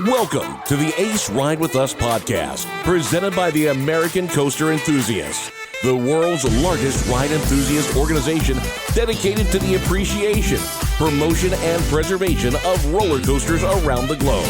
Welcome to the Ace Ride With Us podcast, presented by the American Coaster Enthusiasts, the world's largest ride enthusiast organization dedicated to the appreciation, promotion, and preservation of roller coasters around the globe.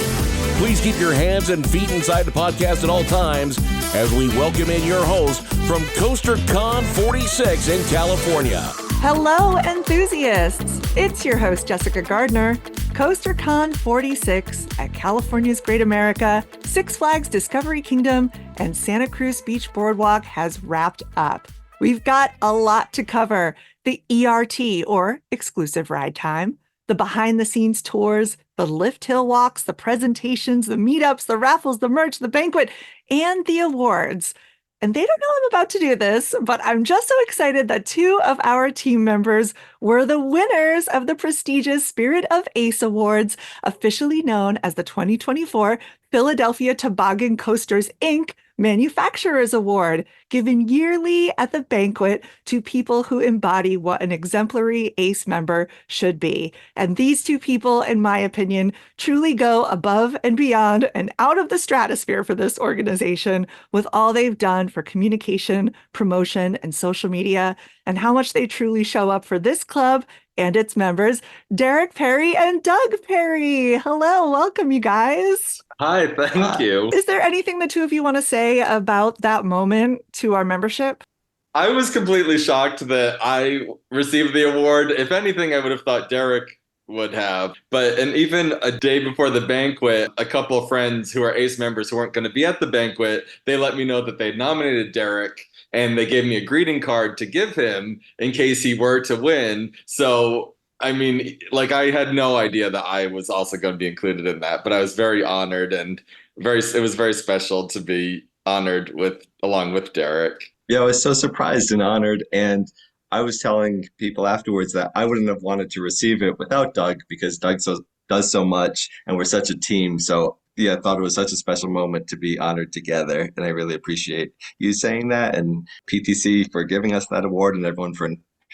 Please keep your hands and feet inside the podcast at all times as we welcome in your host from CoasterCon 46 in California. Hello, enthusiasts. It's your host, Jessica Gardner. CoasterCon 46 at California's Great America, Six Flags Discovery Kingdom, and Santa Cruz Beach Boardwalk has wrapped up. We've got a lot to cover. The ERT, or exclusive ride time, the behind-the-scenes tours, the lift hill walks, the presentations, the meetups, the raffles, the merch, the banquet, and the awards. And they don't know I'm about to do this, but I'm just so excited that two of our team members were the winners of the prestigious Spirit of Ace Awards, officially known as the 2024 Philadelphia Toboggan Coasters, Inc. Manufacturers Award, given yearly at the banquet to people who embody what an exemplary ACE member should be. And these two people, in my opinion, truly go above and beyond and out of the stratosphere for this organization with all they've done for communication, promotion, and social media, and how much they truly show up for this club and its members. Derek Perry and Doug Perry. Hello, welcome, you guys. Hi, thank you. Is there anything the two of you want to say about that moment to our membership? I was completely shocked that I received the award. If anything, I would have thought Derek would have. And even a day before the banquet, a couple of friends who are ACE members who weren't going to be at the banquet, they let me know that they'd nominated Derek, and they gave me a greeting card to give him in case he were to win. So I mean, I had no idea that I was also going to be included in that, but I was very honored, and it was very special to be honored along with Derek. Yeah, I was so surprised and honored, and I was telling people afterwards that I wouldn't have wanted to receive it without Doug, because Doug does so much, and we're such a team. So yeah, I thought it was such a special moment to be honored together, and I really appreciate you saying that, and PTC for giving us that award, and everyone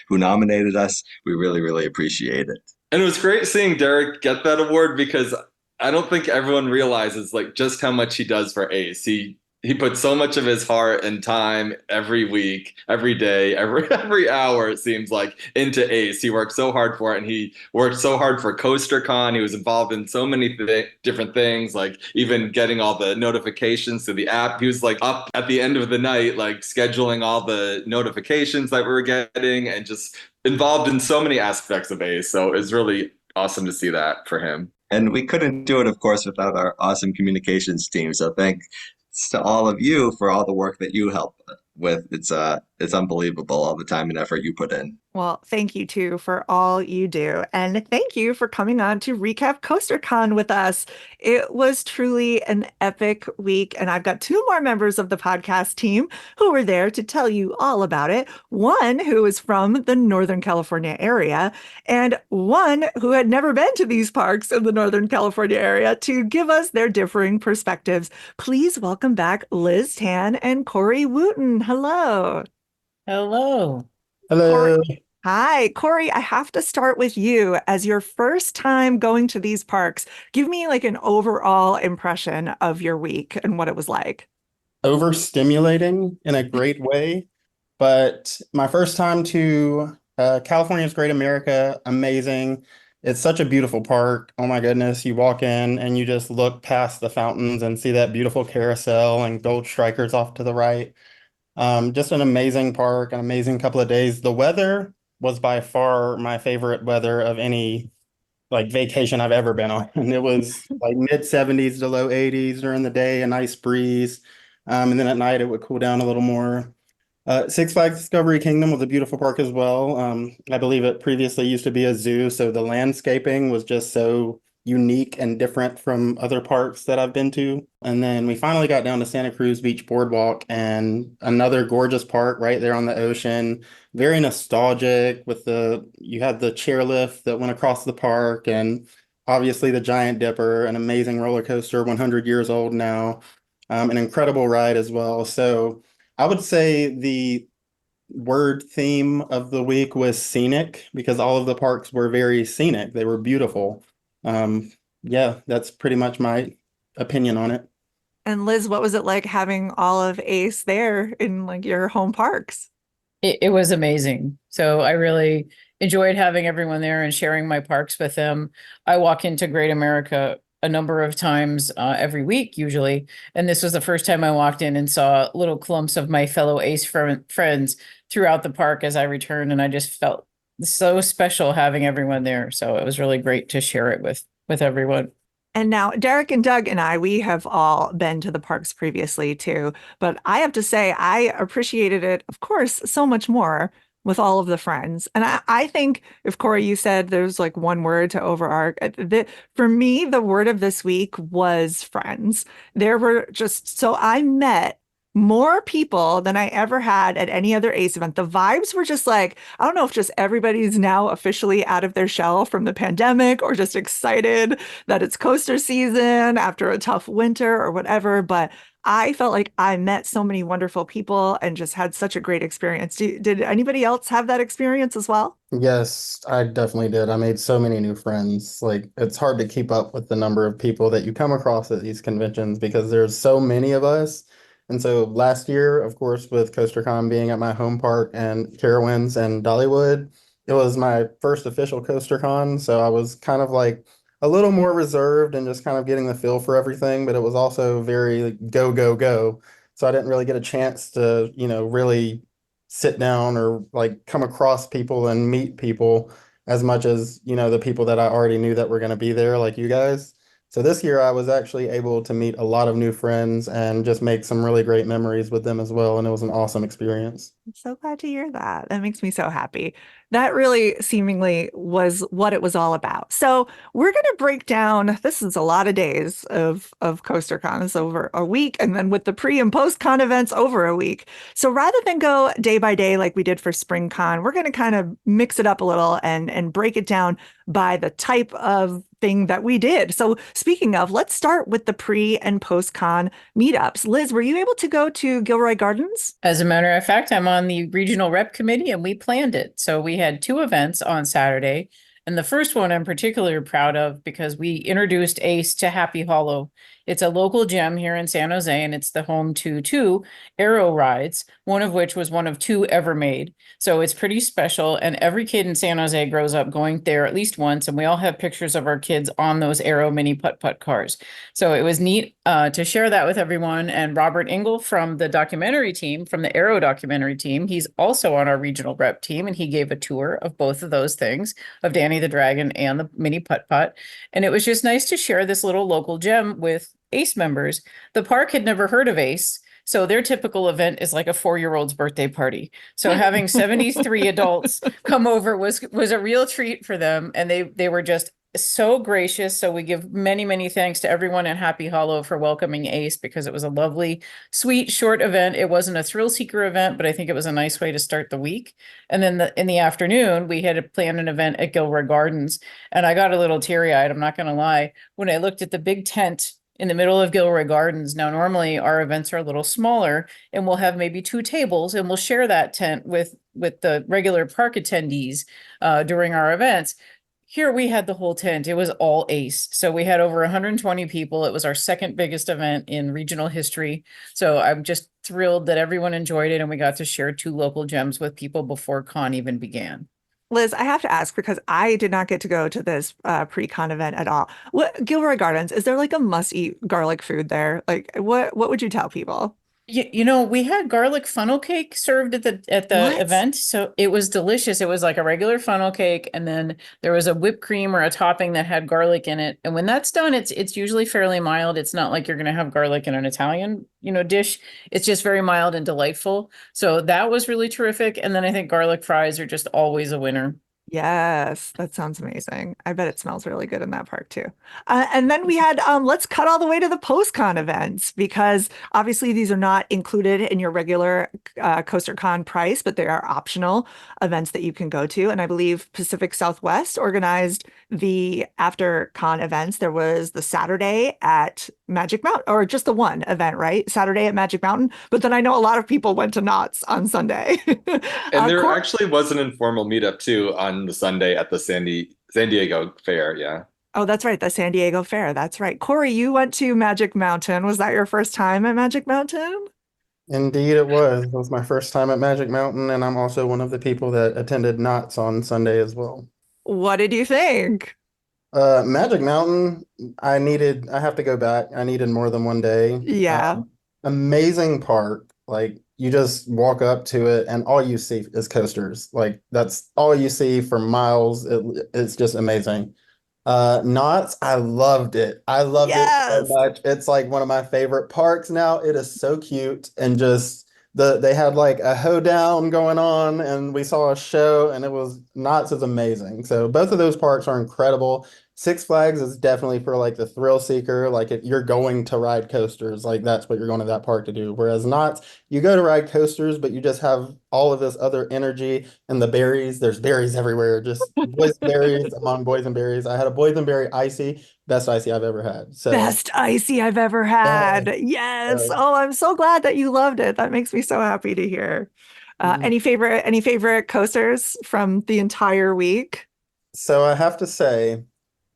who nominated us. We really, really appreciate it. And it was great seeing Derek get that award, because I don't think everyone realizes just how much he does for ACE. He puts so much of his heart and time every week, every day, every hour, it seems like, into ACE. He worked so hard for it, and he worked so hard for CoasterCon. He was involved in so many different things, like even getting all the notifications to the app. He was up at the end of the night, scheduling all the notifications that we were getting, and just involved in so many aspects of ACE. So it's really awesome to see that for him. And we couldn't do it, of course, without our awesome communications team. So thanks to all of you for all the work that you help with. It's unbelievable, all the time and effort you put in. Well, thank you too for all you do. And thank you for coming on to recap CoasterCon with us. It was truly an epic week. And I've got two more members of the podcast team who were there to tell you all about it. One who is from the Northern California area, and one who had never been to these parks in the Northern California area to give us their differing perspectives. Please welcome back Liz Tan and Corey Wooten. Hello. Hello. Hello. Hi, Corey, I have to start with you. As your first time going to these parks, give me an overall impression of your week and what it was like. Overstimulating in a great way, but my first time to California's Great America, amazing. It's such a beautiful park. Oh my goodness, you walk in and you just look past the fountains and see that beautiful carousel and gold strikers off to the right. Just an amazing park, an amazing couple of days. The weather was by far my favorite weather of any vacation I've ever been on. And it was mid 70s to low 80s during the day, a nice breeze. And then at night it would cool down a little more. Six Flags Discovery Kingdom was a beautiful park as well. I believe it previously used to be a zoo, so the landscaping was just so unique and different from other parks that I've been to. And then we finally got down to Santa Cruz Beach Boardwalk, and another gorgeous park right there on the ocean. Very nostalgic you had the chairlift that went across the park, and obviously the Giant Dipper, an amazing roller coaster, 100 years old now. An incredible ride as well. So I would say the word theme of the week was scenic, because all of the parks were very scenic. They were beautiful. Yeah, that's pretty much my opinion on it. And Liz, what was it like having all of Ace there in like your home parks? It was amazing. So I really enjoyed having everyone there and sharing my parks with them. I walk into Great America a number of times every week, usually. And this was the first time I walked in and saw little clumps of my fellow Ace friends throughout the park as I returned. And I just felt so special having everyone there. So it was really great to share it with everyone. And now Derek and Doug and we have all been to the parks previously too. But I have to say, I appreciated it, of course, so much more with all of the friends. And I think if Corey, you said there's like one word to overarch, for me, the word of this week was friends. There were just, so I met more people than I ever had at any other ACE event. The vibes were just like, I don't know if just everybody's now officially out of their shell from the pandemic or just excited that it's coaster season after a tough winter or whatever. But I felt like I met so many wonderful people and just had such a great experience. Did anybody else have that experience as well? Yes, I definitely did. I made so many new friends. Like, it's hard to keep up with the number of people that you come across at these conventions because there's so many of us. And so last year, of course, with CoasterCon being at my home park and Carowinds and Dollywood, it was my first official CoasterCon. So I was kind of like a little more reserved and just kind of getting the feel for everything, but it was also very like, go, go, go. So I didn't really get a chance to, really sit down or like come across people and meet people as much as, the people that I already knew that were going to be there, like you guys. So this year I was actually able to meet a lot of new friends and just make some really great memories with them as well. And it was an awesome experience. I'm so glad to hear that. That makes me so happy. That really seemingly was what it was all about. So we're going to break down, this is a lot of days of CoasterCon. It's over a week. And then with the pre and post con events over a week. So rather than go day by day like we did for SpringCon, we're going to kind of mix it up a little and break it down by the type of thing that we did. So speaking of, let's start with the pre and post con meetups. Liz, were you able to go to Gilroy Gardens? As a matter of fact, I'm on the regional rep committee and we planned it. So we had two events on Saturday. And the first one I'm particularly proud of because we introduced ACE to Happy Hollow. It's a local gem here in San Jose, and it's the home to two aero rides, one of which was one of two ever made. So it's pretty special, and every kid in San Jose grows up going there at least once, and we all have pictures of our kids on those aero mini putt-putt cars. So it was neat to share that with everyone, and Robert Engel from the documentary team, from the aero documentary team, he's also on our regional rep team, and he gave a tour of both of those things, of Danny the Dragon and the mini putt-putt. And it was just nice to share this little local gem with ACE members. The park had never heard of ACE, so their typical event is like a 4-year-old's birthday party. So having 73 adults come over was a real treat for them, and they were just so gracious. So we give many, many thanks to everyone at Happy Hollow for welcoming ACE because it was a lovely, sweet, short event. It wasn't a thrill seeker event, but I think it was a nice way to start the week. And then in the afternoon, we had planned an event at Gilroy Gardens, and I got a little teary-eyed, I'm not going to lie, when I looked at the big tent in the middle of Gilroy Gardens. Now, normally our events are a little smaller and we'll have maybe 2 tables and we'll share that tent with the regular park attendees during our events. Here we had the whole tent. It was all ACE. So we had over 120 people. It was our second biggest event in regional history. So I'm just thrilled that everyone enjoyed it and we got to share 2 local gems with people before con even began. Liz, I have to ask because I did not get to go to this pre-con event at all. Gilroy Gardens, is there like a must-eat garlic food there? Like what would you tell people? We had garlic funnel cake served at the What? event, so it was delicious. It was like a regular funnel cake, and then there was a whipped cream or a topping that had garlic in it. And when that's done, it's usually fairly mild. It's not like you're going to have garlic in an Italian, dish. It's just very mild and delightful. So that was really terrific. And then I think garlic fries are just always a winner. Yes, that sounds amazing. I bet it smells really good in that park too. And then we had, let's cut all the way to the post-con events because obviously these are not included in your regular CoasterCon price, but they are optional events that you can go to. And I believe Pacific Southwest organized the after con events. There was the Saturday at Magic Mountain, or just the one event, right? Saturday at Magic Mountain. But then I know a lot of people went to Knott's on Sunday. And there actually was an informal meetup too on the Sunday at the San Diego Fair. Yeah. Oh, that's right. The San Diego Fair. That's right. Corey, you went to Magic Mountain. Was that your first time at Magic Mountain? Indeed, it was. It was my first time at Magic Mountain, and I'm also one of the people that attended Knott's on Sunday as well. What did you think? Magic Mountain, I have to go back. I needed more than one day. Yeah. Amazing park. Like you just walk up to it and all you see is coasters. Like that's all you see for miles. It's just amazing. Knott's, I loved it. I loved it so Yes. much. It's like one of my favorite parks now. It is so cute and just they had like a hoedown going on and we saw a show and it was Knott's is amazing. So both of those parks are incredible. Six Flags is definitely for like the thrill seeker. Like if you're going to ride coasters, like that's what you're going to that park to do. Whereas Knott's, you go to ride coasters, but you just have all of this other energy and the berries. There's berries everywhere. Just boysenberries among boysenberries. I had a boysenberry icy, best icy I've ever had. So Best icy I've ever yeah, had. Yes. uh, Oh, I'm so glad that you loved it. That makes me so happy to hear. mhm. Any favorite coasters from the entire week? So I have to say,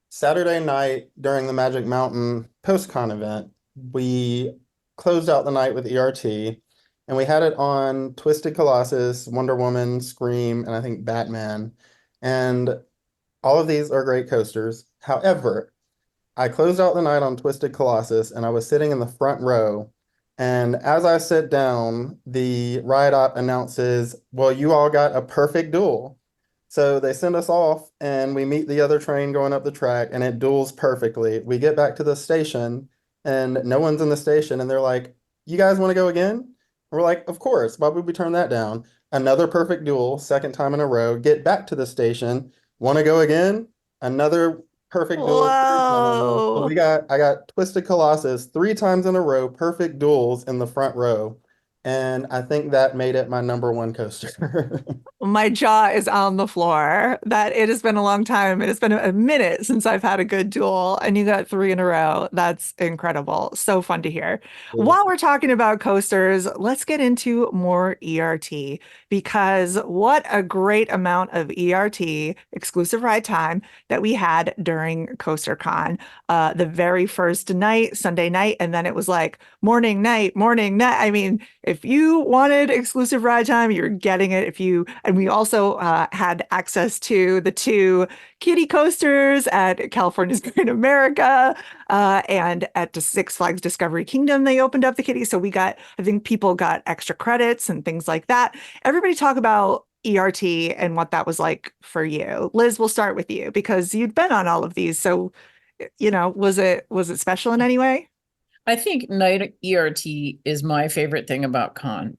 Saturday night during the Magic Mountain post-con event, we closed out the night with ERT, and we had it on Twisted Colossus, Wonder Woman, Scream, and I think Batman. And all of these are great coasters. However, I closed out the night on Twisted Colossus, and I was sitting in the front row. And as I sit down, the ride op announces, "Well, you all got a perfect duel." So they send us off and we meet the other train going up the track and it duels perfectly. We get back to the station and no one's in the station and they're like, "You guys want to go again?" And we're like, "Of course. Why would we turn that down?" Another perfect duel, second time in a row. Get back to the station. Want to go again? Another perfect duel, third time in a row. So Whoa. I got Twisted Colossus three times in a row, perfect duels in the front row. And I think that made it my number one coaster. My jaw is on the floor. That it has been a long time. It has been a minute since I've had a good duel, and you got three in a row. That's incredible. So fun to hear. While we're talking about coasters, let's get into more ERT because what a great amount of ERT exclusive ride time that we had during CoasterCon. The very first night, Sunday night, and then it was like morning, night, morning, night. I mean, if you wanted exclusive ride time, you're getting it. And we also had access to the two kiddie coasters at California's Great America and at the Six Flags Discovery Kingdom, they opened up the kiddie. So I think people got extra credits and things like that. Everybody talk about ERT and what that was like for you. Liz, we'll start with you because you'd been on all of these. So, was it special in any way? I think night ERT is my favorite thing about con.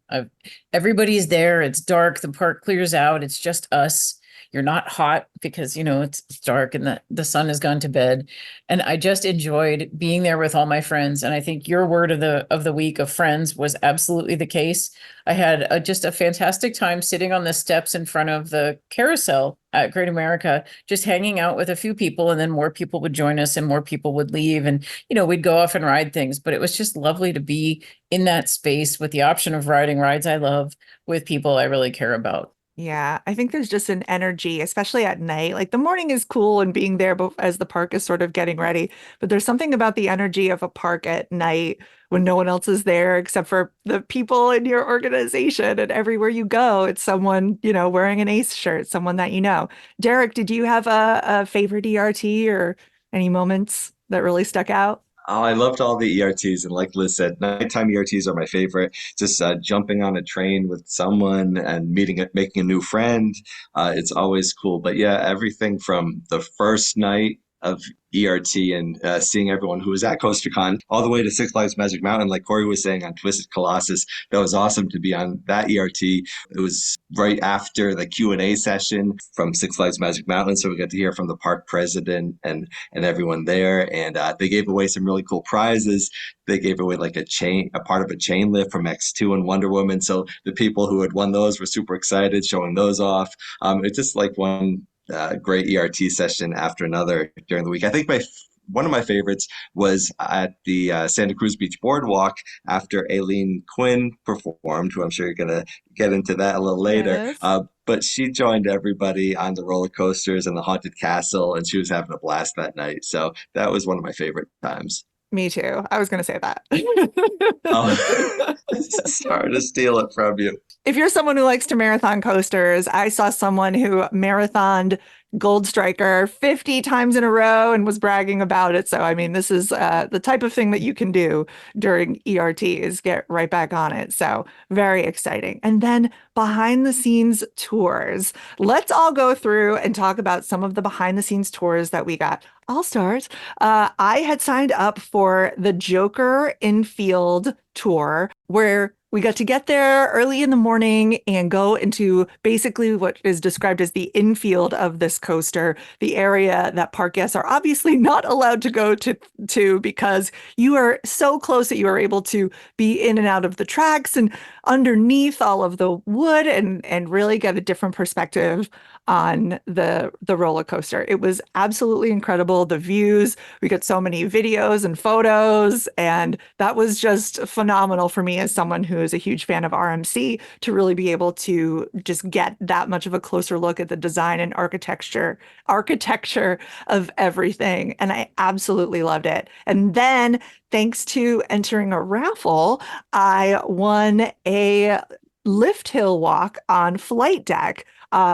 Everybody's there. It's dark. The park clears out. It's just us. You're not hot because, it's dark and the sun has gone to bed. And I just enjoyed being there with all my friends. And I think your word of the week of friends was absolutely the case. I had just a fantastic time sitting on the steps in front of the carousel at Great America, just hanging out with a few people, and then more people would join us and more people would leave. And, we'd go off and ride things, but it was just lovely to be in that space with the option of riding rides I love with people I really care about. Yeah, I think there's just an energy, especially at night. Like the morning is cool and being there as the park is sort of getting ready, but there's something about the energy of a park at night when no one else is there except for the people in your organization. And everywhere you go, it's someone, wearing an Ace shirt, someone that you know. Derek, did you have a favorite ERT or any moments that really stuck out? Oh, I loved all the ERTs, and like Liz said, nighttime ERTs are my favorite. Just jumping on a train with someone and making a new friend, it's always cool. But yeah, everything from the first night of ERT and seeing everyone who was at CoasterCon all the way to Six Flags Magic Mountain, like Corey was saying on Twisted Colossus, that was awesome to be on that ERT. It was right after the Q&A session from Six Flags Magic Mountain, so we got to hear from the park president and everyone there, and they gave away some really cool prizes. They gave away like a part of a chain lift from X2 and Wonder Woman, so the people who had won those were super excited showing those off. It's just like one great ERT session after another during the week. I think my one of my favorites was at the Santa Cruz Beach Boardwalk after Aileen Quinn performed, who I'm sure you're going to get into that a little later. Yes. But she joined everybody on the roller coasters and the haunted castle, and she was having a blast that night. So that was one of my favorite times. Me too. I was going to say that. Oh, sorry to steal it from you. If you're someone who likes to marathon coasters, I saw someone who marathoned Gold Striker 50 times in a row and was bragging about it. So, I mean, this is the type of thing that you can do during ERT is get right back on it. So, very exciting. And then behind the scenes tours. Let's all go through and talk about some of the behind the scenes tours that we got. I'll start. I had signed up for the Joker Infield tour where we got to get there early in the morning and go into basically what is described as the infield of this coaster, the area that park guests are obviously not allowed to go to because you are so close that you are able to be in and out of the tracks and underneath all of the wood and really get a different perspective on the roller coaster. It was absolutely incredible. The views, we got so many videos and photos, and that was just phenomenal for me as someone who is a huge fan of RMC to really be able to just get that much of a closer look at the design and architecture of everything. And I absolutely loved it. And then thanks to entering a raffle, I won a lift hill walk on Flight Deck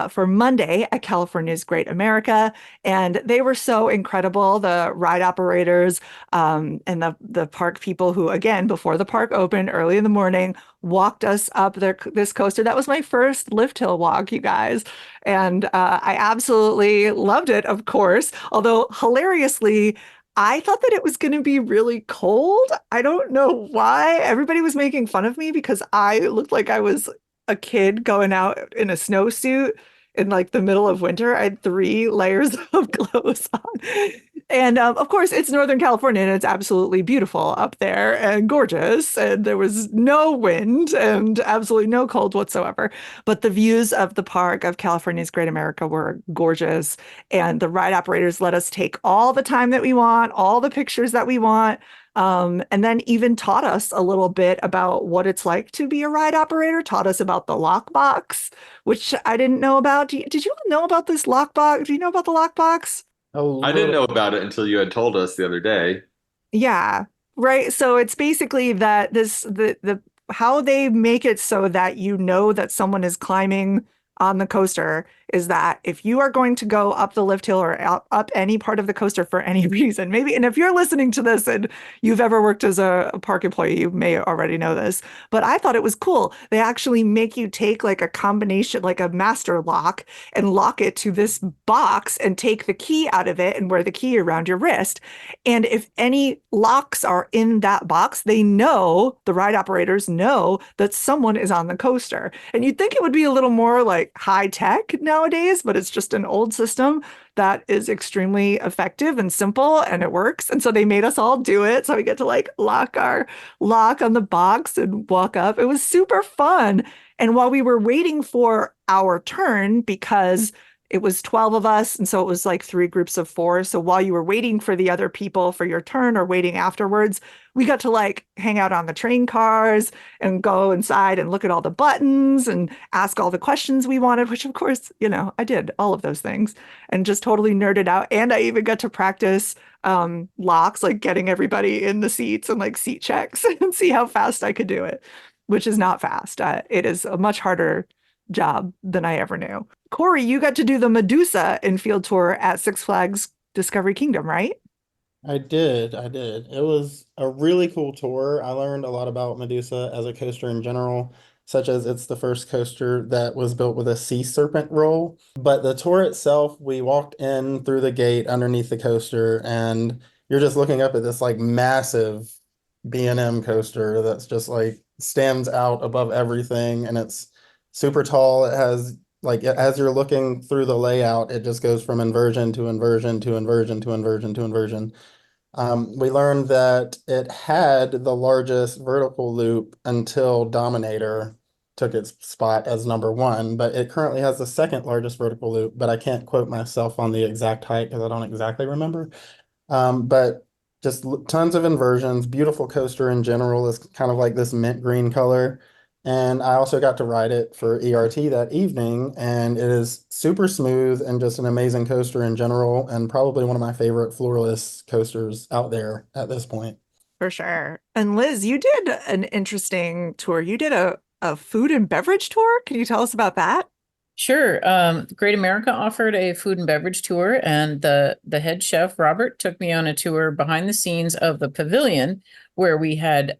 for Monday at California's Great America. And they were so incredible. The ride operators and the park people who, again, before the park opened early in the morning, walked us up this coaster. That was my first lift hill walk, you guys. And I absolutely loved it, of course. Although hilariously, I thought that it was going to be really cold. I don't know why. Everybody was making fun of me because I looked like I was a kid going out in a snowsuit in like the middle of winter. I had 3 layers of clothes on. And of course, it's Northern California and it's absolutely beautiful up there and gorgeous. And there was no wind and absolutely no cold whatsoever. But the views of the park of California's Great America were gorgeous. And the ride operators let us take all the time that we want, all the pictures that we want. And then even taught us a little bit about what it's like to be a ride operator, taught us about the lockbox, which I didn't know about. Did you know about this lockbox? Do you know about the lockbox? I didn't know about it until you had told us the other day. Yeah, right. So it's basically that the how they make it so that you know that someone is climbing on the coaster is that if you are going to go up the lift hill or up any part of the coaster for any reason, maybe, and if you're listening to this and you've ever worked as a park employee, you may already know this, but I thought it was cool. They actually make you take like a combination, like a master lock and lock it to this box and take the key out of it and wear the key around your wrist. And if any locks are in that box, they know, the ride operators know that someone is on the coaster. And you'd think it would be a little more like high tech nowadays, but it's just an old system that is extremely effective and simple and it works. And so they made us all do it. So we get to like lock on the box and walk up. It was super fun. And while we were waiting for our turn, because it was 12 of us, and so it was like 3 groups of 4. So while you were waiting for the other people for your turn or waiting afterwards, we got to like hang out on the train cars and go inside and look at all the buttons and ask all the questions we wanted, which of course, you know, I did all of those things and just totally nerded out. And I even got to practice locks, like getting everybody in the seats and like seat checks and see how fast I could do it, which is not fast. It is a much harder job than I ever knew. Corey, you got to do the Medusa infield tour at Six Flags Discovery Kingdom, right? I did. It was a really cool tour. I learned a lot about Medusa as a coaster in general, such as it's the first coaster that was built with a sea serpent roll. But the tour itself, we walked in through the gate underneath the coaster, and you're just looking up at this like massive B&M coaster that's just like stands out above everything, and it's super tall. It has like as you're looking through the layout, it just goes from inversion to inversion to inversion to inversion to inversion. We learned that it had the largest vertical loop until Dominator took its spot as number 1, but it currently has the second largest vertical loop, but I can't quote myself on the exact height because I don't exactly remember. But just tons of inversions. Beautiful coaster in general is kind of like this mint green color. And I also got to ride it for ERT that evening, and it is super smooth and just an amazing coaster in general, and probably one of my favorite floorless coasters out there at this point. For sure. And Liz, you did an interesting tour. You did a food and beverage tour. Can you tell us about that? Sure. Great America offered a food and beverage tour, and the head chef, Robert, took me on a tour behind the scenes of the pavilion where we had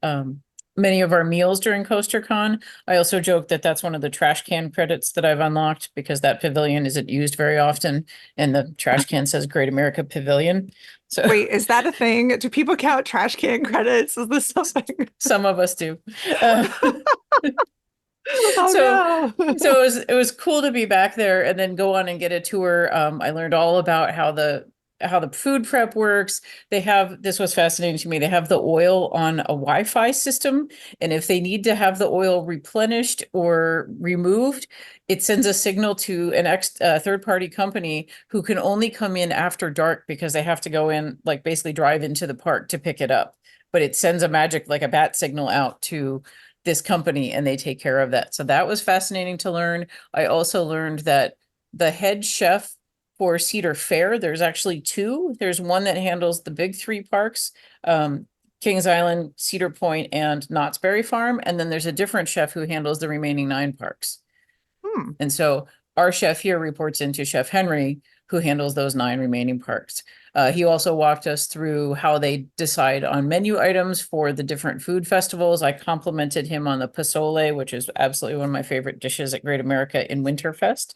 many of our meals during CoasterCon. I also joke that that's one of the trash can credits that I've unlocked because that pavilion isn't used very often, and the trash can says Great America Pavilion. So Wait, is that a thing? Do people count trash can credits? Is this something? some of us do. Uh, Oh no. so it was cool to be back there and then go on and get a tour. I learned all about how the food prep works. This was fascinating to me. They have the oil on a Wi-Fi system, and if they need to have the oil replenished or removed, it sends a signal to an third-party company who can only come in after dark because they have to go in, like basically drive into the park to pick it up. But it sends a magic, like a bat signal out to this company, and they take care of that. So that was fascinating to learn. I also learned that the head chef for Cedar Fair, there's actually two. There's one that handles the big three parks, Kings Island, Cedar Point, and Knott's Berry Farm. And then there's a different chef who handles the remaining 9 parks. And so our chef here reports into Chef Henry, who handles those 9 remaining parks. He also walked us through how they decide on menu items for the different food festivals. I complimented him on the pozole, which is absolutely one of my favorite dishes at Great America in Winterfest.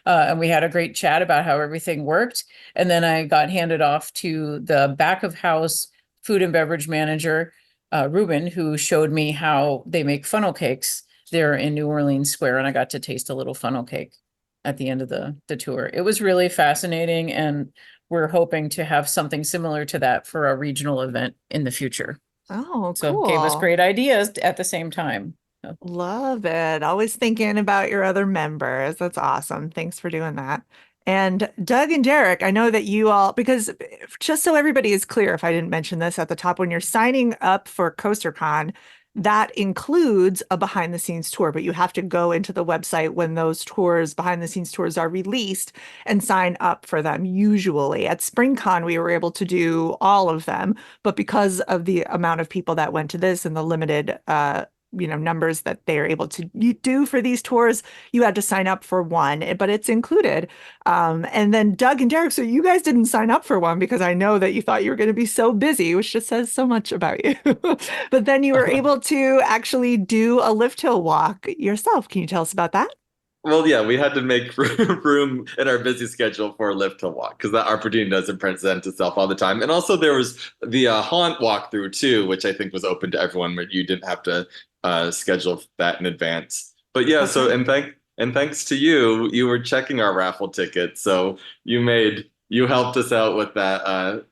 And we had a great chat about how everything worked. And then I got handed off to the back of house food and beverage manager, Ruben, who showed me how they make funnel cakes there in New Orleans Square. And I got to taste a little funnel cake at the end of the tour. It was really fascinating, and we're hoping to have something similar to that for a regional event in the future. Oh, So cool. it gave us great ideas at the same time. Love it. Always thinking about your other members. That's awesome. Thanks for doing that. And Doug and Derek, I know that you all, because just so everybody is clear, if I didn't mention this at the top, when you're signing up for CoasterCon, that includes a behind the scenes tour, but you have to go into the website when those tours, behind the scenes tours, are released and sign up for them. Usually at SpringCon, we were able to do all of them, but because of the amount of people that went to this and the limited numbers that they are able to do for these tours, you had to sign up for one, but it's included. And then Doug and Derek, so you guys didn't sign up for one because I know that you thought you were going to be so busy, which just says so much about you. But then you were able to actually do a lift hill walk yourself. Can you tell us about that? Well, yeah, we had to make room in our busy schedule for a lift to walk because that opportunity doesn't present itself all the time. And also there was the haunt walkthrough too, which I think was open to everyone, but you didn't have to schedule that in advance. But yeah, so and thanks to you, you were checking our raffle tickets, so you helped us out with that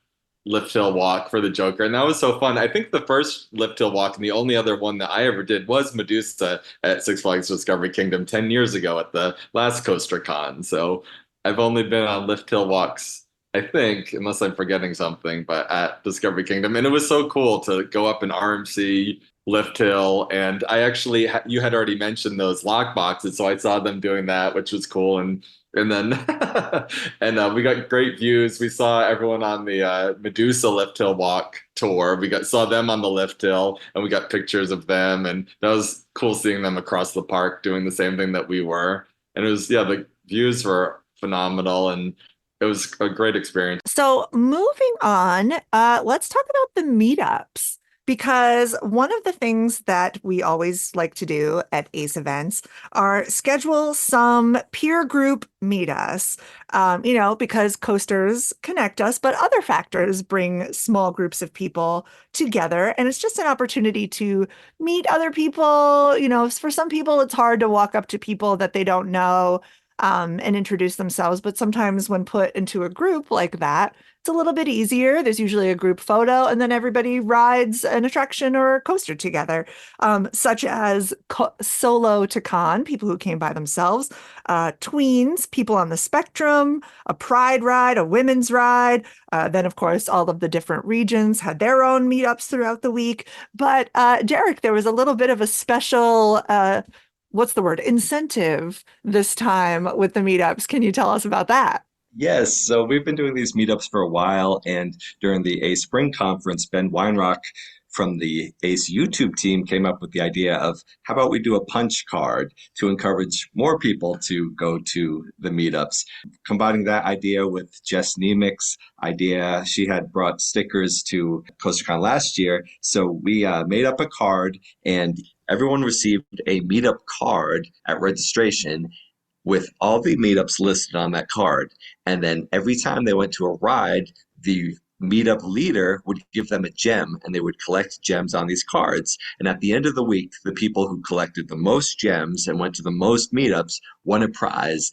lift hill walk for the Joker, and that was so fun. I think the first lift hill walk and the only other one that I ever did was Medusa at Six Flags Discovery Kingdom 10 years ago at the last CoasterCon. So I've only been on lift hill walks, I think, unless I'm forgetting something, but at Discovery Kingdom, and it was so cool to go up an RMC lift hill. And I actually you had already mentioned those lock boxes, so I saw them doing that, which was cool. And then and we got great views. We saw everyone on the Medusa lift hill walk tour. Saw them on the lift hill, and we got pictures of them, and that was cool seeing them across the park doing the same thing that we were. And it was, yeah, the views were phenomenal, and it was a great experience. So moving on, let's talk about the meetups. Because one of the things that we always like to do at ACE events are schedule some peer group meet us, because coasters connect us, but other factors bring small groups of people together. And it's just an opportunity to meet other people. For some people, it's hard to walk up to people that they don't know. and introduce themselves. But sometimes when put into a group like that, it's a little bit easier. There's usually a group photo, and then everybody rides an attraction or a coaster together, such as solo to con, people who came by themselves, tweens, people on the spectrum, a pride ride, a women's ride. Then, of course, all of the different regions had their own meetups throughout the week. But Derek, there was a little bit of a special, what's the word, incentive this time with the meetups. Can you tell us about that? Yes, so we've been doing these meetups for a while, and during the ACE Spring Conference, Ben Weinrock from the ACE YouTube team came up with the idea of how about we do a punch card to encourage more people to go to the meetups. Combining that idea with Jess Nemec's idea, she had brought stickers to CoasterCon last year, so we made up a card, and everyone received a meetup card at registration with all the meetups listed on that card. And then every time they went to a ride, the meetup leader would give them a gem, and they would collect gems on these cards. And at the end of the week, the people who collected the most gems and went to the most meetups won a prize.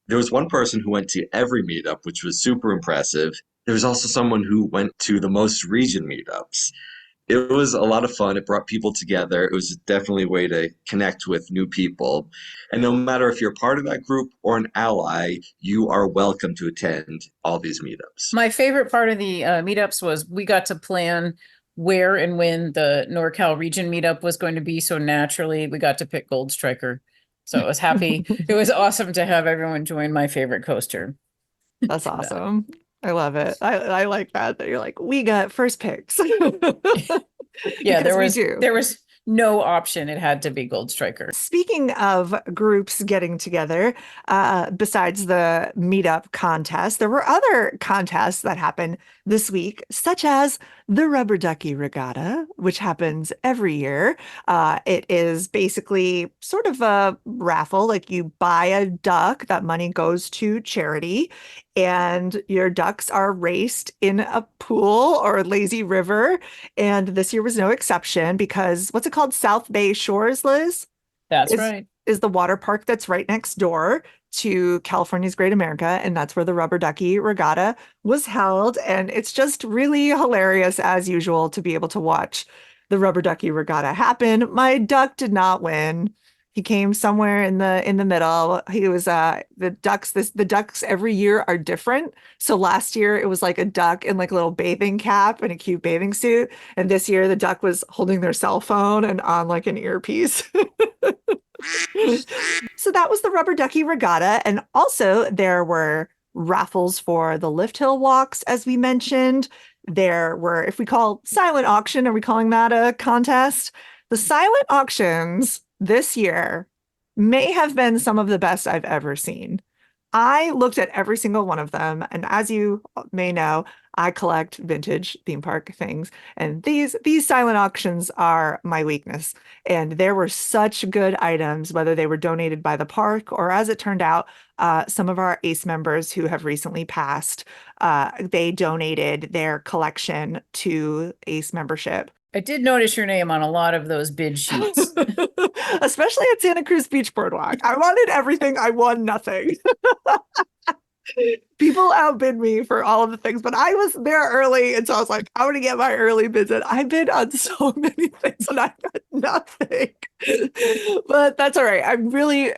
There was one person who went to every meetup, which was super impressive. There was also someone who went to the most region meetups. It was a lot of fun. It brought people together. It was definitely a way to connect with new people. And no matter if you're part of that group or an ally, you are welcome to attend all these meetups. My favorite part of the meetups was we got to plan where and when the NorCal region meetup was going to be. So naturally, we got to pick Gold Striker. So I was happy. It was awesome to have everyone join my favorite coaster. That's awesome. I love it. I like that you're like, we got first picks. Yeah, there do. was no option. It had to be Gold Striker. Speaking of groups getting together, besides the meetup contest, there were other contests that happened this week, such as the Rubber Ducky Regatta, which happens every year. It is basically sort of a raffle, like you buy a duck, that money goes to charity, and your ducks are raced in a pool or a lazy river. And this year was no exception because what's it called? South Bay Shores, Liz? That's right. Is the water park that's right next door to California's Great America. And that's where the Rubber Ducky Regatta was held. And it's just really hilarious, as usual, to be able to watch the Rubber Ducky Regatta happen. My duck did not win. He came somewhere in the middle. He was the ducks every year are different. So last year it was like a duck in like a little bathing cap and a cute bathing suit. And this year the duck was holding their cell phone and on like an earpiece. So that was the Rubber Ducky Regatta. And also there were raffles for the Lift Hill walks, as we mentioned. There were, if we call silent auction, are we calling that a contest? The silent auctions this year may have been some of the best I've ever seen. I looked at every single one of them, and as you may know, I collect vintage theme park things, and these silent auctions are my weakness. And there were such good items, whether they were donated by the park or, as it turned out, some of our ACE members who have recently passed, they donated their collection to ACE membership. I did notice your name on a lot of those bid sheets. Especially at Santa Cruz Beach Boardwalk. I wanted everything. I won nothing. People outbid me for all of the things, but I was there early. And so I was like, I want to get my early visit. I bid on so many things and I got nothing. But that's all right.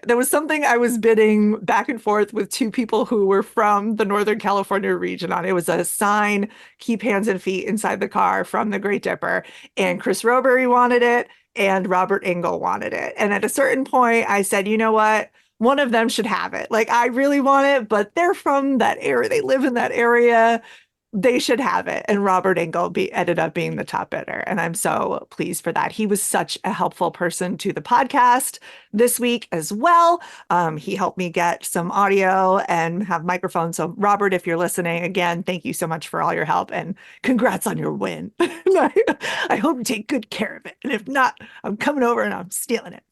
There was something I was bidding back and forth with two people who were from the Northern California region on. It was a sign, keep hands and feet inside the car from the Great Dipper. And Chris Robury wanted it and Robert Engel wanted it. And at a certain point, I said, you know what? One of them should have it. Like, I really want it, but they're from that area. They live in that area. They should have it. And Robert Engel ended up being the top bidder. And I'm so pleased for that. He was such a helpful person to the podcast this week as well. He helped me get some audio and have microphones. So Robert, if you're listening, again, thank you so much for all your help and congrats on your win. I hope you take good care of it. And if not, I'm coming over and I'm stealing it.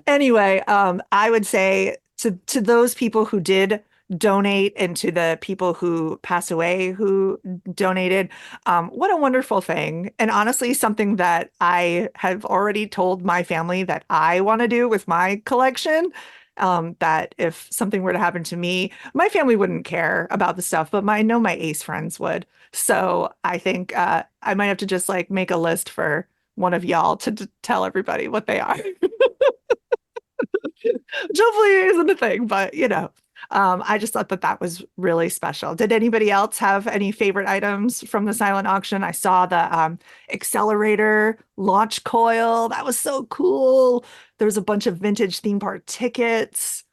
Anyway, I would say to those people who did donate and to the people who passed away who donated. What a wonderful thing. And honestly, something that I have already told my family that I want to do with my collection. That if something were to happen to me, my family wouldn't care about the stuff, but I know my ace friends would. So I think I might have to just like make a list for one of y'all to tell everybody what they are. Which hopefully isn't a thing, but I just thought that that was really special. Did anybody else have any favorite items from the silent auction? I saw the accelerator launch coil. That was so cool. There was a bunch of vintage theme park tickets.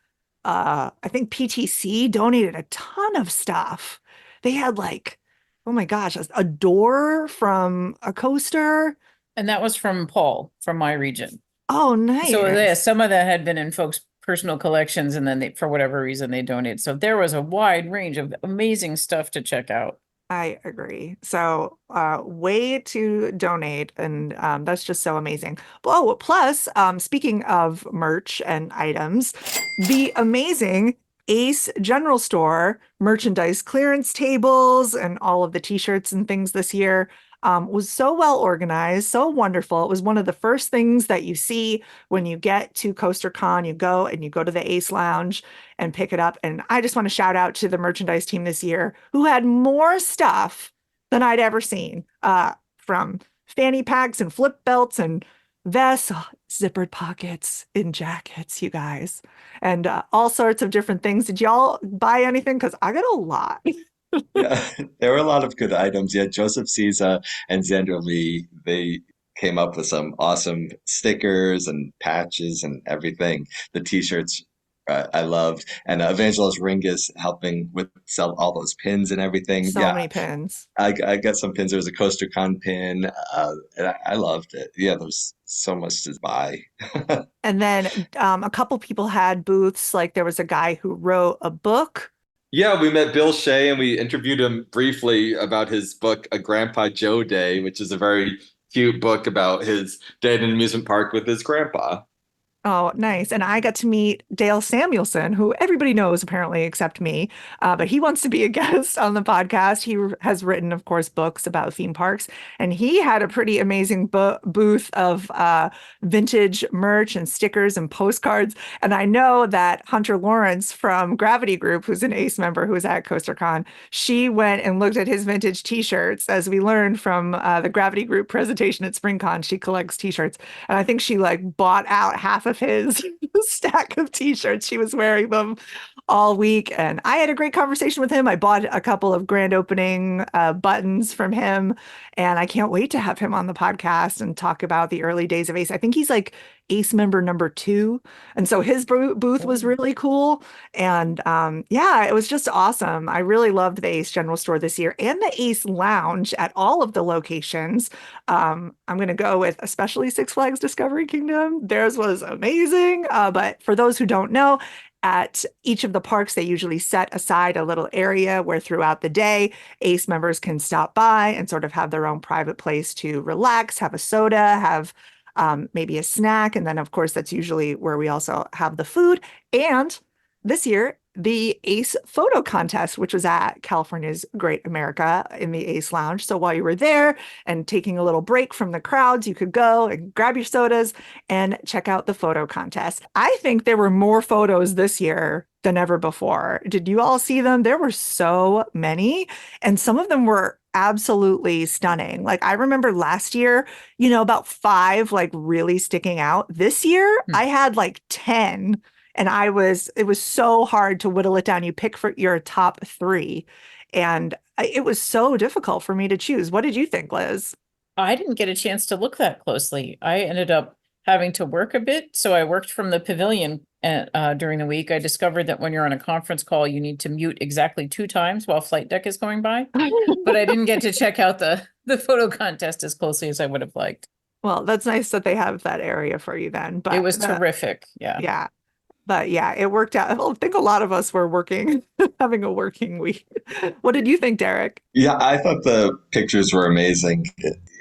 I think PTC donated a ton of stuff. They had like, oh my gosh, a door from a coaster. And that was from Paul from my region. Oh, nice. So yeah, some of that had been in folks' personal collections, and then they, for whatever reason, they donated. So there was a wide range of amazing stuff to check out. I agree. So, way to donate, and that's just so amazing. Oh, plus, speaking of merch and items, the amazing Ace General Store merchandise clearance tables and all of the t-shirts and things this year was so well organized, so wonderful. It was one of the first things that you see when you get to CoasterCon. You go to the Ace Lounge and pick it up. And I just want to shout out to the merchandise team this year who had more stuff than I'd ever seen, from fanny packs and flip belts and vests, zippered pockets in jackets, you guys, and all sorts of different things. Did y'all buy anything? Because I got a lot. Yeah, there were a lot of good items. Yeah, Joseph Ciza and Xander Lee, they came up with some awesome stickers and patches and everything. The t-shirts I loved, and Evangelos Ringus helping with sell all those pins and everything. So Yeah, many pins. I got some pins. There was a CoasterCon pin, and I loved it. Yeah, there's so much to buy. And then a couple people had booths. Like there was a guy who wrote a book. Yeah, we met Bill Shea and we interviewed him briefly about his book, A Grandpa Joe Day, which is a very cute book about his day at an amusement park with his grandpa. Oh, nice. And I got to meet Dale Samuelson, who everybody knows apparently except me, but he wants to be a guest on the podcast. He has written, of course, books about theme parks, and he had a pretty amazing booth of vintage merch and stickers and postcards. And I know that Hunter Lawrence from Gravity Group, who's an ACE member who was at CoasterCon, she went and looked at his vintage t-shirts. As we learned from the Gravity Group presentation at SpringCon, she collects t-shirts. And I think she like bought out half of his stack of t-shirts. She was wearing them all week, and I had a great conversation with him. I bought a couple of grand opening buttons from him, and I can't wait to have him on the podcast and talk about the early days of ACE. I think he's like ACE member number 2, and so his booth was really cool. And yeah, it was just awesome. I really loved the ACE General Store this year and the ACE Lounge at all of the locations. I'm going to go with especially Six Flags Discovery Kingdom. Theirs was amazing. But for those who don't know, at each of the parks, they usually set aside a little area where throughout the day, ACE members can stop by and sort of have their own private place to relax, have a soda, have maybe a snack. And then, of course, that's usually where we also have the food. And this year, the ACE photo contest, which was at California's Great America in the ACE Lounge. So while you were there and taking a little break from the crowds, you could go and grab your sodas and check out the photo contest. I think there were more photos this year than ever before. Did you all see them? There were so many, and some of them were absolutely stunning. Like I remember last year, about 5 like really sticking out. This year, I had like 10. And it was so hard to whittle it down. You pick for your top 3. And it was so difficult for me to choose. What did you think, Liz? I didn't get a chance to look that closely. I ended up having to work a bit. So I worked from the pavilion during the week. I discovered that when you're on a conference call, you need to mute exactly 2 times while flight deck is going by. But I didn't get to check out the photo contest as closely as I would have liked. Well, that's nice that they have that area for you then. But it was terrific. Yeah. Yeah. But yeah, it worked out. I think a lot of us were working, having a working week. What did you think, Derek? Yeah, I thought the pictures were amazing.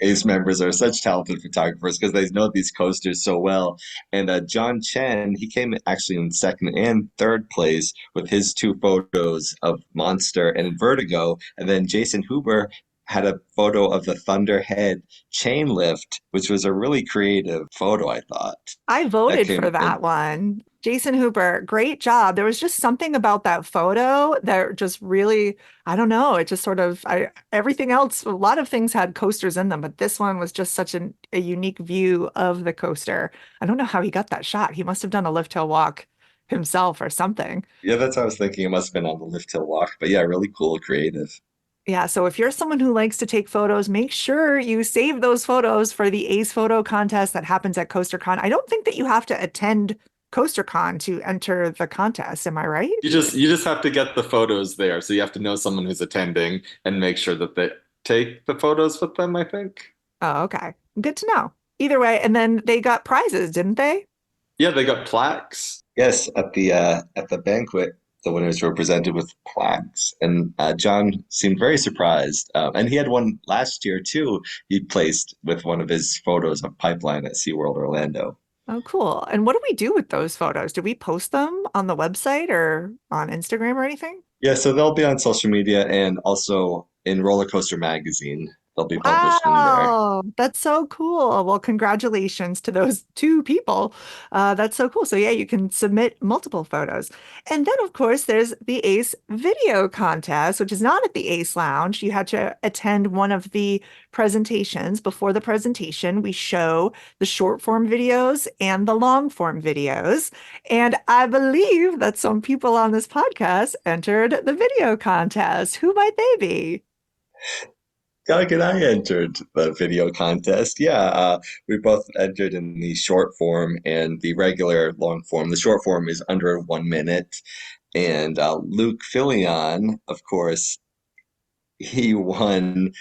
Ace members are such talented photographers because they know these coasters so well. And John Chen, he came actually in second and third place with his two photos of Monster and Vertigo. And then Jason Huber had a photo of the Thunderhead chain lift, which was a really creative photo, I thought. I That voted for came in. that one. Jason Hooper, great job. There was just something about that photo that just really, I don't know, it just sort of, everything else, a lot of things had coasters in them, but this one was just such a unique view of the coaster. I don't know how he got that shot. He must have done a lift hill walk himself or something. Yeah, that's what I was thinking. It must have been on the lift hill walk. But yeah, really cool, creative. Yeah, so if you're someone who likes to take photos, make sure you save those photos for the Ace Photo contest that happens at CoasterCon. I don't think that you have to attend CoasterCon to enter the contest. Am I right? You just have to get the photos there. So you have to know someone who's attending and make sure that they take the photos with them, I think. Oh, okay. Good to know. Either way, and then they got prizes, didn't they? Yeah, they got plaques. Yes, at the banquet, the winners were presented with plaques, and John seemed very surprised. And he had one last year too. He placed with one of his photos of Pipeline at SeaWorld Orlando. Oh, cool. And what do we do with those photos? Do we post them on the website or on Instagram or anything? Yeah, so they'll be on social media and also in Roller Coaster Magazine. They'll be published in there. Wow, that's so cool. Well, congratulations to those two people. That's so cool. So yeah, you can submit multiple photos. And then of course there's the Ace video contest, which is not at the Ace Lounge. You had to attend one of the presentations. Before the presentation, we show the short form videos and the long form videos. And I believe that some people on this podcast entered the video contest. Who might they be? Doug and I entered the video contest. Yeah, we both entered in the short form and the regular long form. The short form is under 1 minute. And Luke Fillion, of course, he won